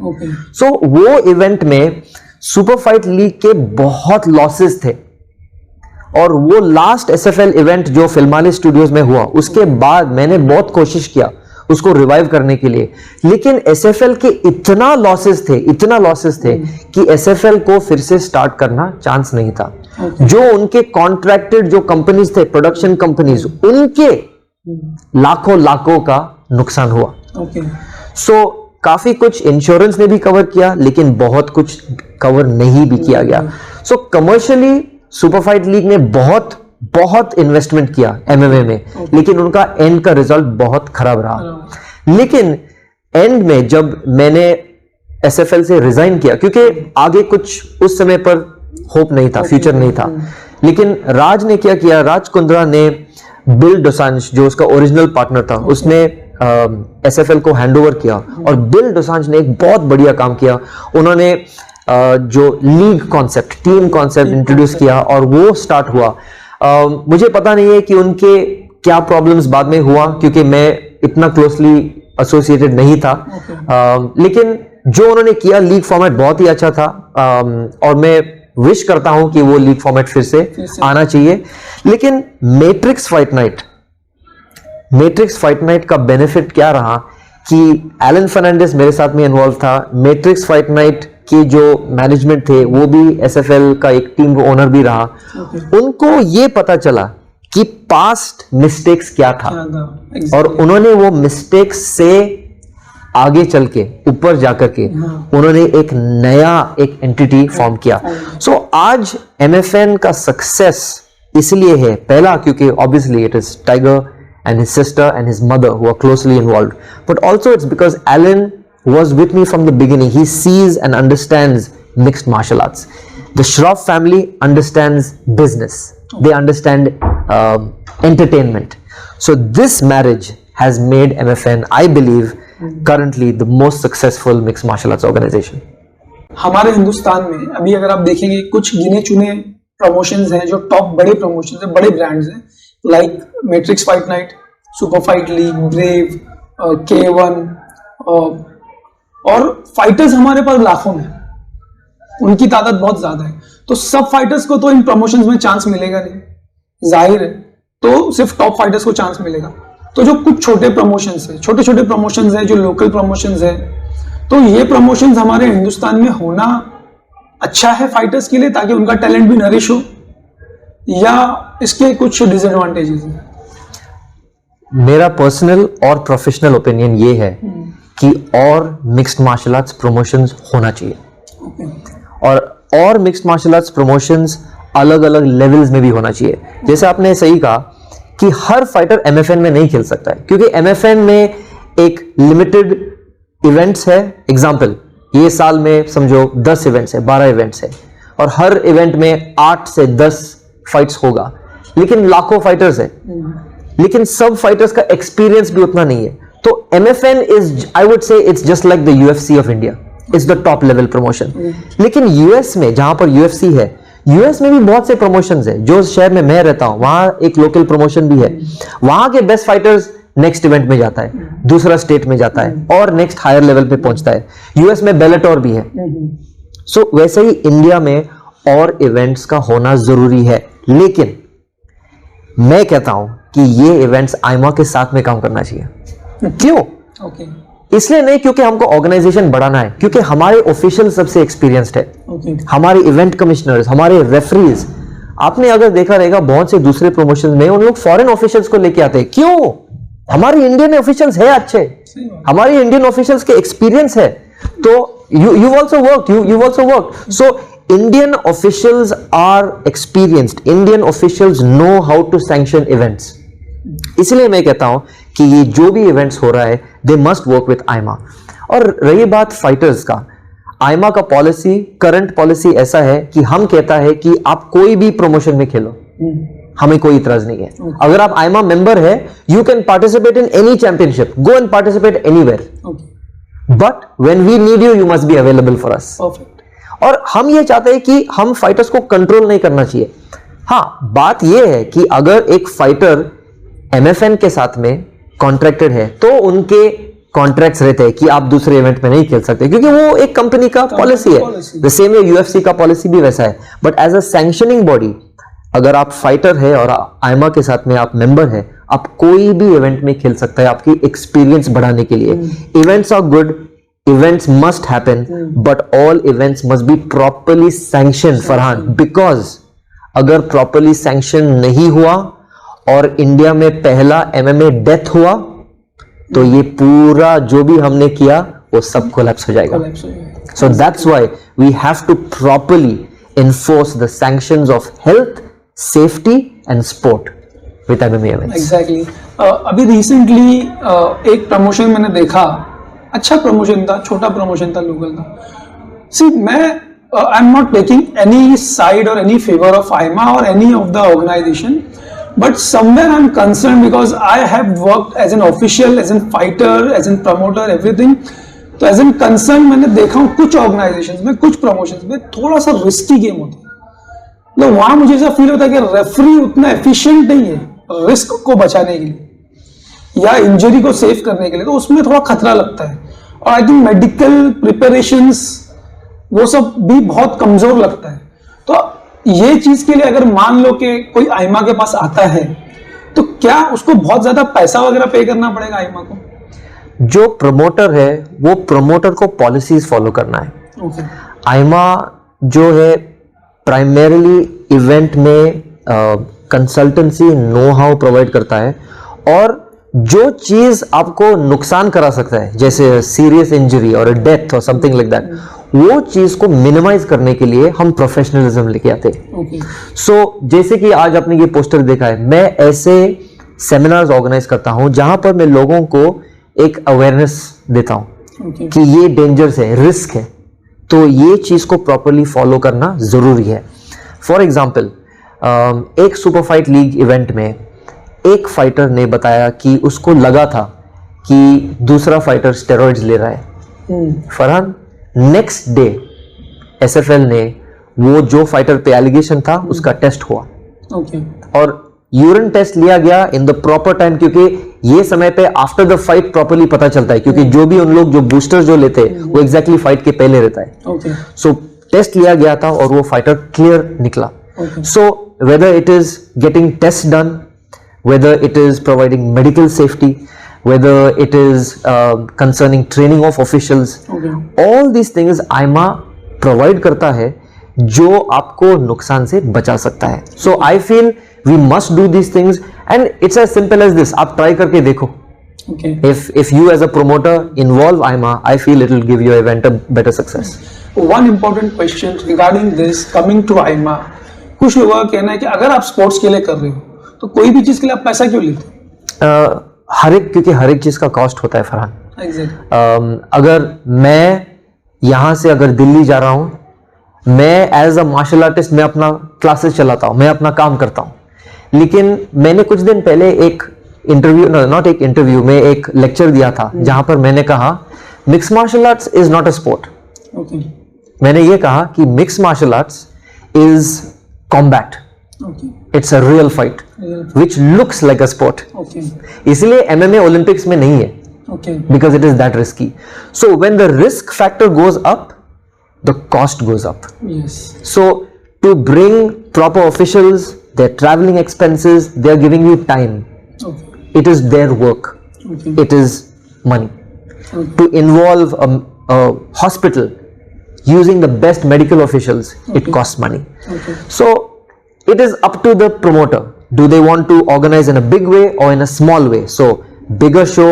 सो वो इवेंट में सुपर फाइट लीग के बहुत लॉसेस थे, और वो लास्ट SFL इवेंट जो फिल्माली स्टूडियोज में हुआ, उसके बाद मैंने बहुत कोशिश किया उसको रिवाइव करने के लिए, लेकिन SFL के इतना लॉसेस थे कि SFL को फिर से स्टार्ट करना चांस नहीं था. जो उनके कॉन्ट्रैक्टेड जो कंपनीज थे, प्रोडक्शन कंपनीज, उनके लाखों का नुकसान हुआ. सो काफी कुछ इंश्योरेंस ने भी कवर किया, लेकिन बहुत कुछ कवर नहीं भी किया गया. सो कमर्शियली सुपर फाइट लीग ने बहुत इन्वेस्टमेंट किया MMA में, लेकिन उनका एंड का रिजल्ट बहुत खराब रहा. लेकिन एंड में जब मैंने SFL से रिजाइन किया, क्योंकि आगे कुछ उस समय पर होप नहीं था, फ्यूचर नहीं था, लेकिन राज ने क्या किया, राज कुंद्रा ने बिल डोसांज जो उसका ओरिजिनल पार्टनर था, उसने SFL को हैंडओवर किया, और बिल डोसांज ने एक बहुत बढ़िया काम किया. उन्होंने जो league concept, team concept introduce किया, और वो स्टार्ट हुआ. मुझे पता नहीं है कि उनके क्या प्रॉब्लम्स बाद में हुआ, क्योंकि मैं इतना क्लोजली एसोसिएटेड नहीं था. लेकिन जो उन्होंने किया, लीग फॉर्मेट बहुत ही अच्छा था, और मैं विश करता हूं कि वो लीग फॉर्मेट फिर से आना चाहिए. लेकिन मैट्रिक्स फाइट नाइट का बेनिफिट क्या रहा कि एलन फर्नांडिस मेरे साथ में इन्वॉल्व था. मैट्रिक्स फाइट नाइट के जो मैनेजमेंट थे, वो भी SFL का एक टीम ओनर भी रहा. उनको ये पता चला कि पास्ट मिस्टेक्स क्या था, और उन्होंने वो मिस्टेक्स से आगे चल के, ऊपर जाकर के उन्होंने एक नया एंटिटी फॉर्म किया. सो आज MFN का सक्सेस इसलिए है, पहला क्योंकि obviously it is tiger and his sister and his mother who are closely involved, but also it's because Alan was with me from the beginning. He sees and understands mixed martial arts. The Shroff family understands business. They understand entertainment. So this marriage has made MFN, I believe, currently the most successful mixed martial arts organization. हमारे हिंदुस्तान में अभी अगर आप देखेंगे, कुछ गिने चुने promotions हैं जो टॉप बड़े प्रमोशंस हैं, बड़े ब्रांड्स हैं, like matrix fight night, super fight league, brave, K1, और फाइटर्स हमारे पास लाखों में, उनकी तादाद बहुत ज्यादा है. तो सब फाइटर्स को तो इन प्रमोशंस में चांस मिलेगा नहीं, जाहिर है, तो सिर्फ टॉप फाइटर्स को चांस मिलेगा. तो जो कुछ छोटे छोटे प्रमोशंस हैं, जो लोकल प्रमोशंस हैं, तो ये प्रमोशंस हमारे हिंदुस्तान में होना अच्छा है फाइटर्स के लिए ताकि उनका टैलेंट भी नरिश हो, या इसके कुछ डिसएडवांटेजेस हैं? मेरा पर्सनल और प्रोफेशनल ओपिनियन ये है कि और मिक्स्ड मार्शल आर्ट्स प्रमोशंस होना चाहिए, और मिक्स्ड मार्शल आर्ट्स प्रमोशंस अलग अलग लेवल्स में भी होना चाहिए। जैसे आपने सही कहा कि हर फाइटर एमएफएन में नहीं खेल सकता है, क्योंकि एमएफएन में एक लिमिटेड इवेंट्स है। एग्जांपल, ये साल में समझो 10 इवेंट्स है, 12 इवेंट्स है, और हर इवेंट में 8 से 10 फाइट्स होगा, लेकिन लाखों फाइटर्स है, लेकिन सब फाइटर्स का एक्सपीरियंस भी उतना नहीं है। तो MFN is, I would say it's just like the UFC of India, it's the top level promotion. लेकिन यूएस में, जहां पर यूएफसी है, यूएस में भी बहुत से प्रमोशंस है। जो शहर में मैं रहता हूं वहां एक लोकल प्रमोशन भी है, वहां के बेस्ट फाइटर्स नेक्स्ट इवेंट में जाता है, दूसरा स्टेट में जाता है, और नेक्स्ट हायर लेवल पे पहुंचता है। यूएस में बेलेटोर भी है। सो वैसे ही इंडिया में और इवेंट्स का होना जरूरी है, लेकिन मैं कहता हूं कि ये इवेंट्स आईमा के साथ में काम करना चाहिए। क्यों? इसलिए नहीं क्योंकि हमको ऑर्गेनाइजेशन बढ़ाना है, क्योंकि हमारे ऑफिशियल सबसे एक्सपीरियंस्ड है, हमारे इवेंट कमिश्नर्स, हमारे रेफरीज। आपने अगर देखा रहेगा बहुत से दूसरे प्रमोशन में उन लोग फॉरेन ऑफिशियल्स को लेके आते हैं। क्यों? हमारे इंडियन ऑफिशियल्स है अच्छे, हमारे इंडियन ऑफिशियल्स के एक्सपीरियंस है। तो you also work, so Indian officials are experienced, Indian officials know how to sanction events. इसलिए मैं कहता हूं कि ये जो भी इवेंट्स हो रहा है, दे मस्ट वर्क विथ आईमा। और रही बात फाइटर्स का, आईमा का पॉलिसी, करंट पॉलिसी ऐसा है कि हम कहता है कि आप कोई भी प्रमोशन में खेलो, हमें कोई इतराज नहीं है। अगर आप आईमा मेंबर है, you can participate in any championship, go and participate anywhere, but when we need you, you must be available for us. और हम ये चाहते हैं कि हम फाइटर्स को कंट्रोल नहीं करना चाहिए। हाँ, बात यह है कि अगर एक फाइटर एमएफएन के साथ में कॉन्ट्रैक्टेड है, तो उनके कॉन्ट्रैक्ट्स रहते हैं कि आप दूसरे इवेंट में नहीं खेल सकते, क्योंकि वो एक कंपनी का पॉलिसी है। द सेम वे यूएफसी का पॉलिसी भी वैसा है। But as a sanctioning body, अगर आप फाइटर है और आईमा के साथ में आप मेंबर है, आप कोई भी इवेंट में खेल सकता है, आपकी एक्सपीरियंस बढ़ाने के लिए। Events are good, events must happen, but all events must be properly sanction, Farhan, because अगर प्रॉपरली सैंक्शन नहीं हुआ और इंडिया में पहला एमएमए डेथ हुआ, तो ये पूरा जो भी हमने किया वो सब कोलैप्स हो जाएगा। So that's why we have to properly enforce the sanctions of health, safety and sport with MMA events. Exactly. अभी रिसेंटली एक प्रमोशन मैंने देखा, अच्छा प्रमोशन था, छोटा प्रमोशन था, लोकल था। सी, मैं I am not taking any side और एनी फेवर ऑफ आईमा और any of the organization, but somewhere I'm concerned because I have worked as an official, as a fighter, as a promoter, everything. तो as an concern मैंने देखा हूँ कुछ organisations में, कुछ promotions में थोड़ा सा रिस्की गेम होता है। मतलब वहां मुझे ऐसा फील होता है कि रेफरी उतना एफिशिएंट नहीं है रिस्क को बचाने के लिए या इंजरी को सेव करने के लिए, तो उसमें थोड़ा खतरा लगता है। और आई थिंक मेडिकल प्रिपरेशंस वो सब भी बहुत कमजोर लगता है। तो ये चीज के लिए अगर मान लो कि कोई आईमा के पास आता है, तो क्या उसको बहुत ज्यादा पैसा वगैरह पे करना पड़ेगा आईमा को? जो प्रमोटर है वो प्रमोटर को पॉलिसीज फॉलो करना है। आईमा जो है प्राइमरीली इवेंट में कंसल्टेंसी नो हाउ प्रोवाइड करता है, और जो चीज आपको नुकसान करा सकता है जैसे सीरियस इंजरी और डेथ और समथिंग लाइक दैट, वो चीज को मिनिमाइज करने के लिए हम प्रोफेशनलिज्म लेके आते हैं। सो जैसे कि आज आपने ये पोस्टर देखा है, मैं ऐसे सेमिनार्स ऑर्गेनाइज करता हूं जहां पर मैं लोगों को एक अवेयरनेस देता हूं कि ये डेंजर्स है, रिस्क है, तो ये चीज को प्रॉपरली फॉलो करना जरूरी है। फॉर एग्जाम्पल, एक सुपर फाइट लीग इवेंट में एक फाइटर ने बताया कि उसको लगा था कि दूसरा फाइटर स्टेरॉइड्स ले रहा है। फरहान, नेक्स्ट डे एसएफएल ने वो जो फाइटर पे एलिगेशन था उसका टेस्ट हुआ, और यूरिन टेस्ट लिया गया इन द प्रॉपर टाइम, क्योंकि ये समय पे आफ्टर द फाइट प्रॉपरली पता चलता है, क्योंकि जो भी उन लोग जो बूस्टर जो लेते हैं वो एग्जैक्टली फाइट के पहले रहता है। सो टेस्ट लिया गया था और वो फाइटर क्लियर निकला। So whether it is getting test done, whether it is providing medical safety, whether it is concerning training of officials, all these things IMA provide करता है जो आपको नुकसान से बचा सकता है. So I feel we must do these things and it's as simple as this. आप ट्राई करके देखो. Okay. If you as a promoter involve IMA, I feel it will give your event a better success. One important question regarding this coming to IMA. कुछ लोगों का कहना है कि अगर आप स्पोर्ट्स के लिए कर रहे हो तो कोई भी चीज के लिए आप पैसा क्यों लेते हो? क्योंकि हर एक चीज का कॉस्ट होता है फरहान. Exactly. अगर मैं यहां से अगर दिल्ली जा रहा हूं, मैं एज अ मार्शल आर्टिस्ट मैं अपना क्लासेस चलाता हूं, मैं अपना काम करता हूं, लेकिन मैंने कुछ दिन पहले एक इंटरव्यू, नॉट एक इंटरव्यू में एक लेक्चर दिया था जहां पर मैंने कहा mix martial arts is not a sport. Okay. मैंने ये कहा कि mix martial arts is combat. Okay. It's a real fight Real. Which looks like a sport. Okay. इसलिए एमएमए ओलंपिक्स में नहीं है. Okay. Because it is that risky. So when the risk factor goes up, the cost goes up. Yes. So to bring proper officials, their traveling expenses, they are giving you time. Okay. It is their work. Okay. It is money. Okay. To involve a hospital using the best medical officials, it costs money. Okay. So it is up to the promoter. Do they want to organize in a big way or in a small way? So bigger show,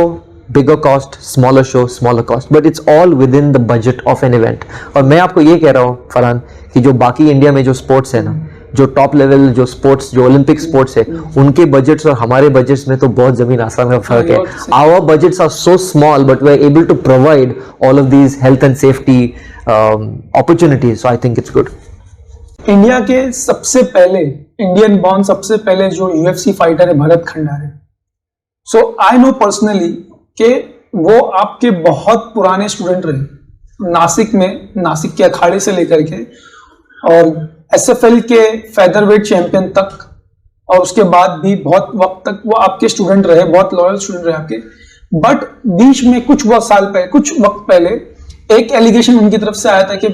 bigger cost, smaller show, smaller cost, but it's all within the budget of an event. और मैं आपको ये कह रहा हूँ फरहान कि जो बाकी इंडिया में जो स्पोर्ट्स है ना, जो टॉप लेवल जो स्पोर्ट्स, जो ओलंपिक स्पोर्ट्स है, उनके बजट्स और हमारे बजट्स में तो बहुत जमीन आसमान का फर्क है. Our budgets are so small, but we are able to provide all of these health and safety opportunities. So I think it's good. India के सबसे पहले इंडियन बॉर्न सबसे पहले जो यूएफसी फाइटर है भरत खंडारे. सो आई नो पर्सनली कि वो आपके बहुत पुराने स्टूडेंट रहे नासिक में, नासिक के अखाड़े से लेकर के और एसएफएल के फेदरवेट चैंपियन तक, और उसके बाद भी बहुत वक्त तक वो आपके स्टूडेंट रहे, बहुत लॉयल स्टूडेंट रहे आपके. बट बीच में कुछ वक्त पहले एक एलिगेशन उनकी तरफ से आया था कि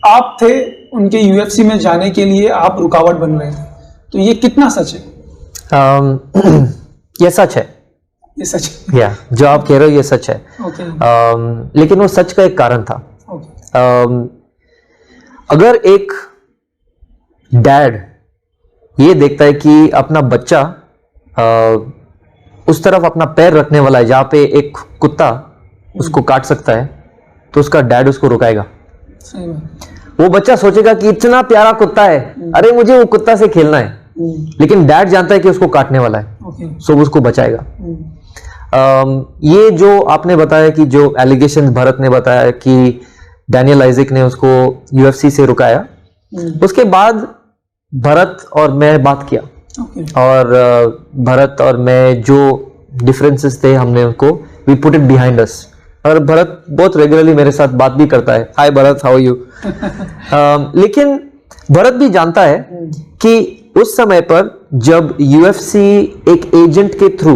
आप थे उनके यूएफसी में जाने के लिए, आप रुकावट बन रहे थे. तो ये कितना सच है? ये सच है. ये सच है. या जो आप कह रहे हो ये सच है. Okay. लेकिन वो सच का एक कारण था. Okay. अगर एक डैड ये देखता है कि अपना बच्चा उस तरफ अपना पैर रखने वाला है जहां पे एक कुत्ता उसको काट सकता है, तो उसका डैड उसको रुकाएगा. सही बात. वो बच्चा सोचेगा कि इतना प्यारा कुत्ता है, अरे मुझे वो कुत्ता से खेलना है, लेकिन डैड जानता है कि उसको काटने वाला है. Okay. सो वो उसको बचाएगा. ये जो आपने बताया कि जो एलिगेशन भरत ने बताया कि डैनियल आइजक ने उसको यूएफसी से रुकाया, उसके बाद भरत और मैं बात किया. Okay. और भरत और मैं जो डिफरेंसेस थे हमने उनको we put it behind us. और भरत बहुत रेगुलरली मेरे साथ बात भी करता है. हाय भरत, हाउ आर यू. लेकिन भरत भी जानता है कि उस समय पर जब यूएफसी एक एजेंट के थ्रू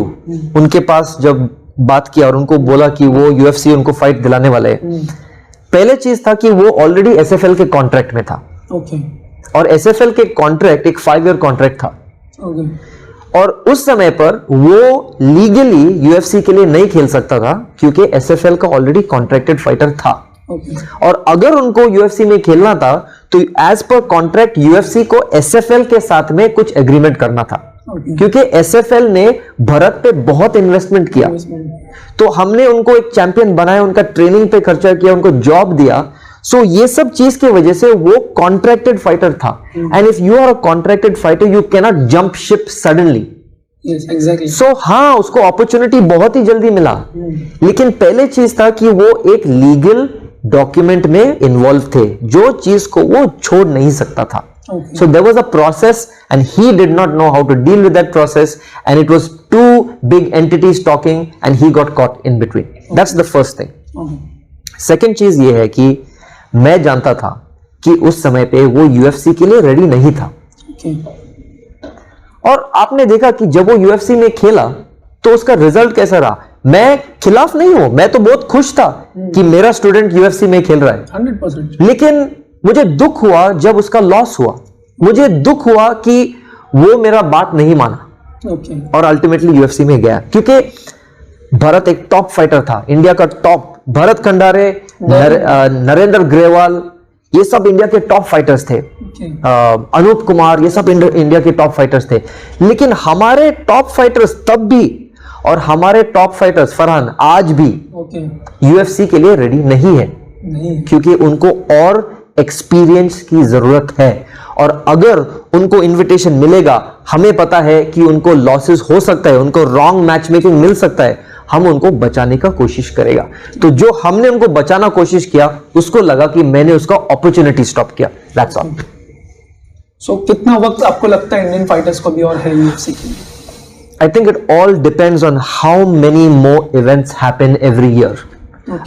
उनके पास जब बात किया और उनको बोला कि वो यूएफसी उनको फाइट दिलाने वाले हैं, पहले चीज था कि वो ऑलरेडी एसएफएल के कॉन्ट्रैक्ट में था. Okay. और एसएफएल के कॉन्ट्रैक्ट एक 5 ईयर कॉन्ट्रैक्ट था. Okay. और उस समय पर वो लीगली यूएफसी के लिए नहीं खेल सकता था क्योंकि एसएफएल का ऑलरेडी कॉन्ट्रैक्टेड फाइटर था. Okay. और अगर उनको यूएफसी में खेलना था तो एज पर कॉन्ट्रैक्ट यूएफसी को एसएफएल के साथ में कुछ एग्रीमेंट करना था. Okay. क्योंकि एसएफएल ने भरत पे बहुत इन्वेस्टमेंट किया, तो हमने उनको एक चैंपियन बनाया, उनका ट्रेनिंग पे खर्चा किया, उनको जॉब दिया. सो ये सब चीज की वजह से वो कॉन्ट्रैक्टेड फाइटर था. And if you are a contracted fighter you can not jump ship suddenly. Yes, exactly. So हाँ, उसको अपॉर्चुनिटी बहुत ही जल्दी मिला. लेकिन पहले चीज था कि वो एक लीगल डॉक्यूमेंट में इन्वॉल्व थे, जो चीज को वो छोड़ नहीं सकता था. Okay. So there was a process and he did not know how to deal with that process, and it was two big entities talking and he got caught in between. Okay. That's the first thing. Okay. Second चीज ये है कि मैं जानता था कि उस समय पे वो यूएफसी के लिए रेडी नहीं था. Okay. और आपने देखा कि जब वो यूएफसी में खेला तो उसका रिजल्ट कैसा रहा. मैं खिलाफ नहीं हूं, मैं तो बहुत खुश था कि मेरा स्टूडेंट यूएफसी में खेल रहा है. 100%. लेकिन मुझे दुख हुआ जब उसका लॉस हुआ. मुझे दुख हुआ कि वो मेरा बात नहीं माना. Okay. और अल्टीमेटली यूएफसी में गया क्योंकि भरत एक टॉप फाइटर था, इंडिया का टॉप. भरत खंडारे, नरेंद्र ग्रेवाल, ये सब इंडिया के टॉप फाइटर्स थे। Okay. अनूप कुमार, ये सब इंडिया के टॉप फाइटर्स थे। लेकिन हमारे टॉप फाइटर्स तब भी और हमारे टॉप फाइटर्स फरहान आज भी Okay. यूएफसी के लिए रेडी नहीं है, नहीं। क्योंकि उनको और एक्सपीरियंस की जरूरत है। और अगर उनको इनविटेशन मिलेगा, हमें पता है कि उनको लॉसेस हो सकता है, उनको रॉन्ग मैच मेकिंग मिल सकता है, हम उनको बचाने का कोशिश करेगा। तो जो हमने उनको बचाना कोशिश किया, उसको लगा कि मैंने उसका अपॉर्चुनिटी स्टॉप किया। That's all. सो कितना वक्त आपको लगता है इंडियन फाइटर्स को भी और है यूएफसी के लिए? I think it all depends on how many more events happen every year.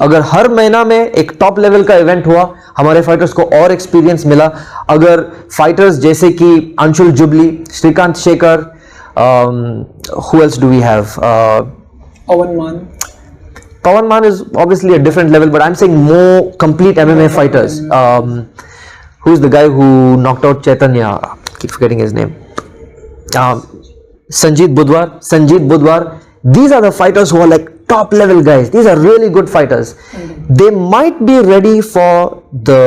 अगर हर महीना में एक टॉप लेवल का इवेंट हुआ, हमारे फाइटर्स को और एक्सपीरियंस मिला, अगर फाइटर्स जैसे कि Anshul Jubli, Shrikant Shekhar, who else do we have? Pawan Man is obviously a different level, but I'm saying more complete MMA fighters. Who's the guy who knocked out Chaitanya? I keep forgetting his name. Sanjeet Budwar. These are the fighters who are like top level guys. These are really good fighters. They might be ready for the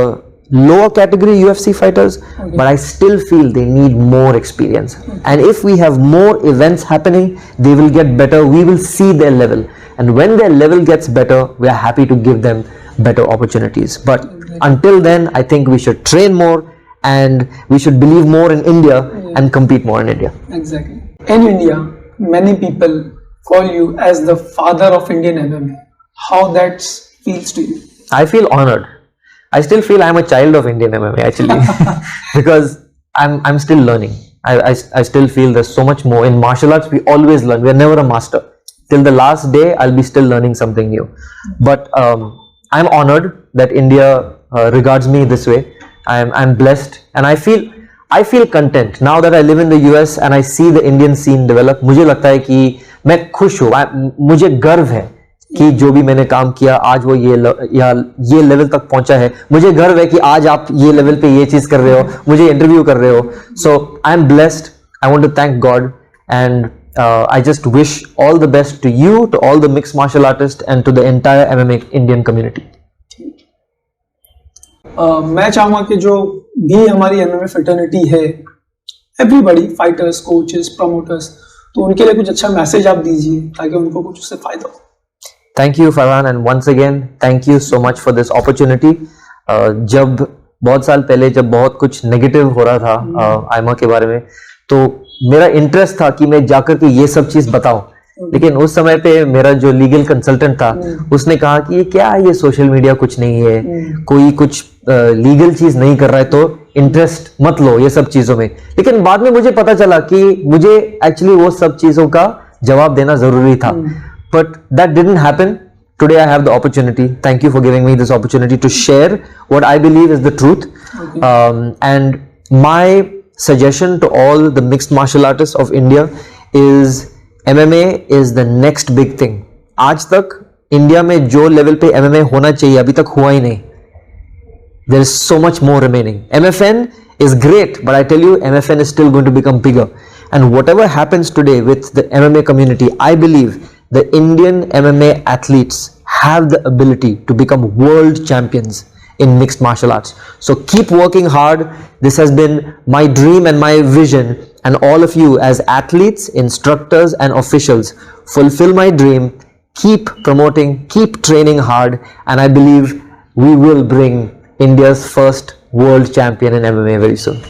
lower category UFC fighters, but I still feel they need more experience. And if we have more events happening, they will get better. We will see their level. And when their level gets better, we are happy to give them better opportunities. But until then, I think we should train more and we should believe more in India and compete more in India. Exactly. In India, many people call you as the father of Indian MMA. How that feels to you? I feel honored. I still feel I'm a child of Indian MMA actually, because I'm still learning. I still feel there's so much more. In martial arts, we always learn. We're never a master. Till the last day, I'll be still learning something new. But I'm honored that India regards me this way. I'm blessed, and I feel content now that I live in the US and I see the Indian scene develop. मुझे लगता है कि मैं खुश हूँ, मुझे गर्व है कि जो भी मैंने काम किया आज वो ये लेवल तक पहुंचा है। मुझे गर्व है कि आज आप ये लेवल पे ये चीज कर रहे हो, मुझे इंटरव्यू कर रहे हो। So I'm blessed. I want to thank God, and I just wish all the best to you, to all the mixed martial artists, and to the entire MMA Indian community. मैं चाहूंगा कि जो भी हमारी MMA fraternity है, everybody, fighters, coaches, promoters, तो उनके लिए कुछ अच्छा मैसेज आप दीजिए ताकि उनको कुछ उससे फायदा हो। Thank you Farhan, and once again thank you so much for this opportunity. जब बहुत साल पहले जब बहुत कुछ नेगेटिव हो रहा था आयमा के बारे में, तो मेरा इंटरेस्ट था कि मैं जाकर के ये सब चीज बताऊं, लेकिन उस समय पे मेरा जो लीगल कंसल्टेंट था उसने कहा कि ये क्या है, ये सोशल मीडिया कुछ नहीं है, कोई कुछ लीगल चीज नहीं कर रहा है, तो इंटरेस्ट मत लो ये सब चीजों में। लेकिन बाद में मुझे पता चला कि मुझे एक्चुअली वो सब चीजों का जवाब देना जरूरी था, but that didn't happen. Today I have the opportunity. Thank you for giving me this opportunity to share what I believe is the truth. And my suggestion to all the mixed martial artists of India is MMA is the next big thing. आज तक India में जो level पे MMA होना चाहिए अभी तक हुआ ही नहीं. There is so much more remaining. MFN is great, but I tell you, MFN is still going to become bigger. And whatever happens today with the MMA community, I believe the Indian MMA athletes have the ability to become world champions in mixed martial arts. So keep working hard. This has been my dream and my vision, and all of you as athletes, instructors and officials, fulfill my dream. Keep promoting, keep training hard, and I believe we will bring India's first world champion in MMA very soon.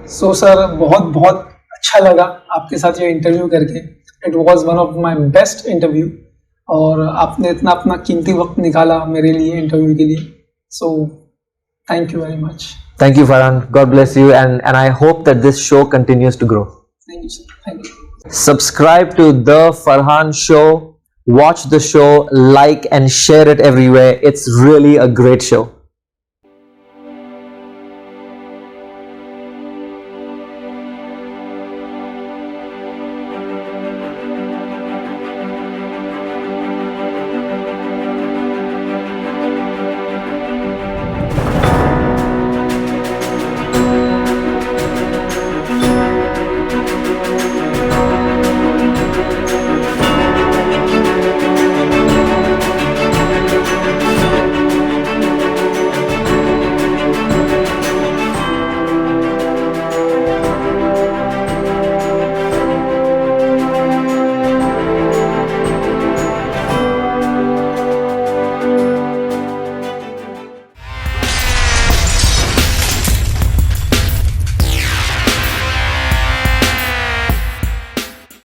So sir, बहुत बहुत अच्छा लगा आपके साथ ये interview करके. It was one of my best interview, और आपने इतना अपना कीमती वक्त निकाला मेरे लिए इंटरव्यू के लिए. So thank you very much. Thank you Farhan. God bless you, and I hope that this show continues to grow. Thank you sir. Thank you. Subscribe to The Farhan Show. Watch the show, like and share it everywhere. It's really a great show.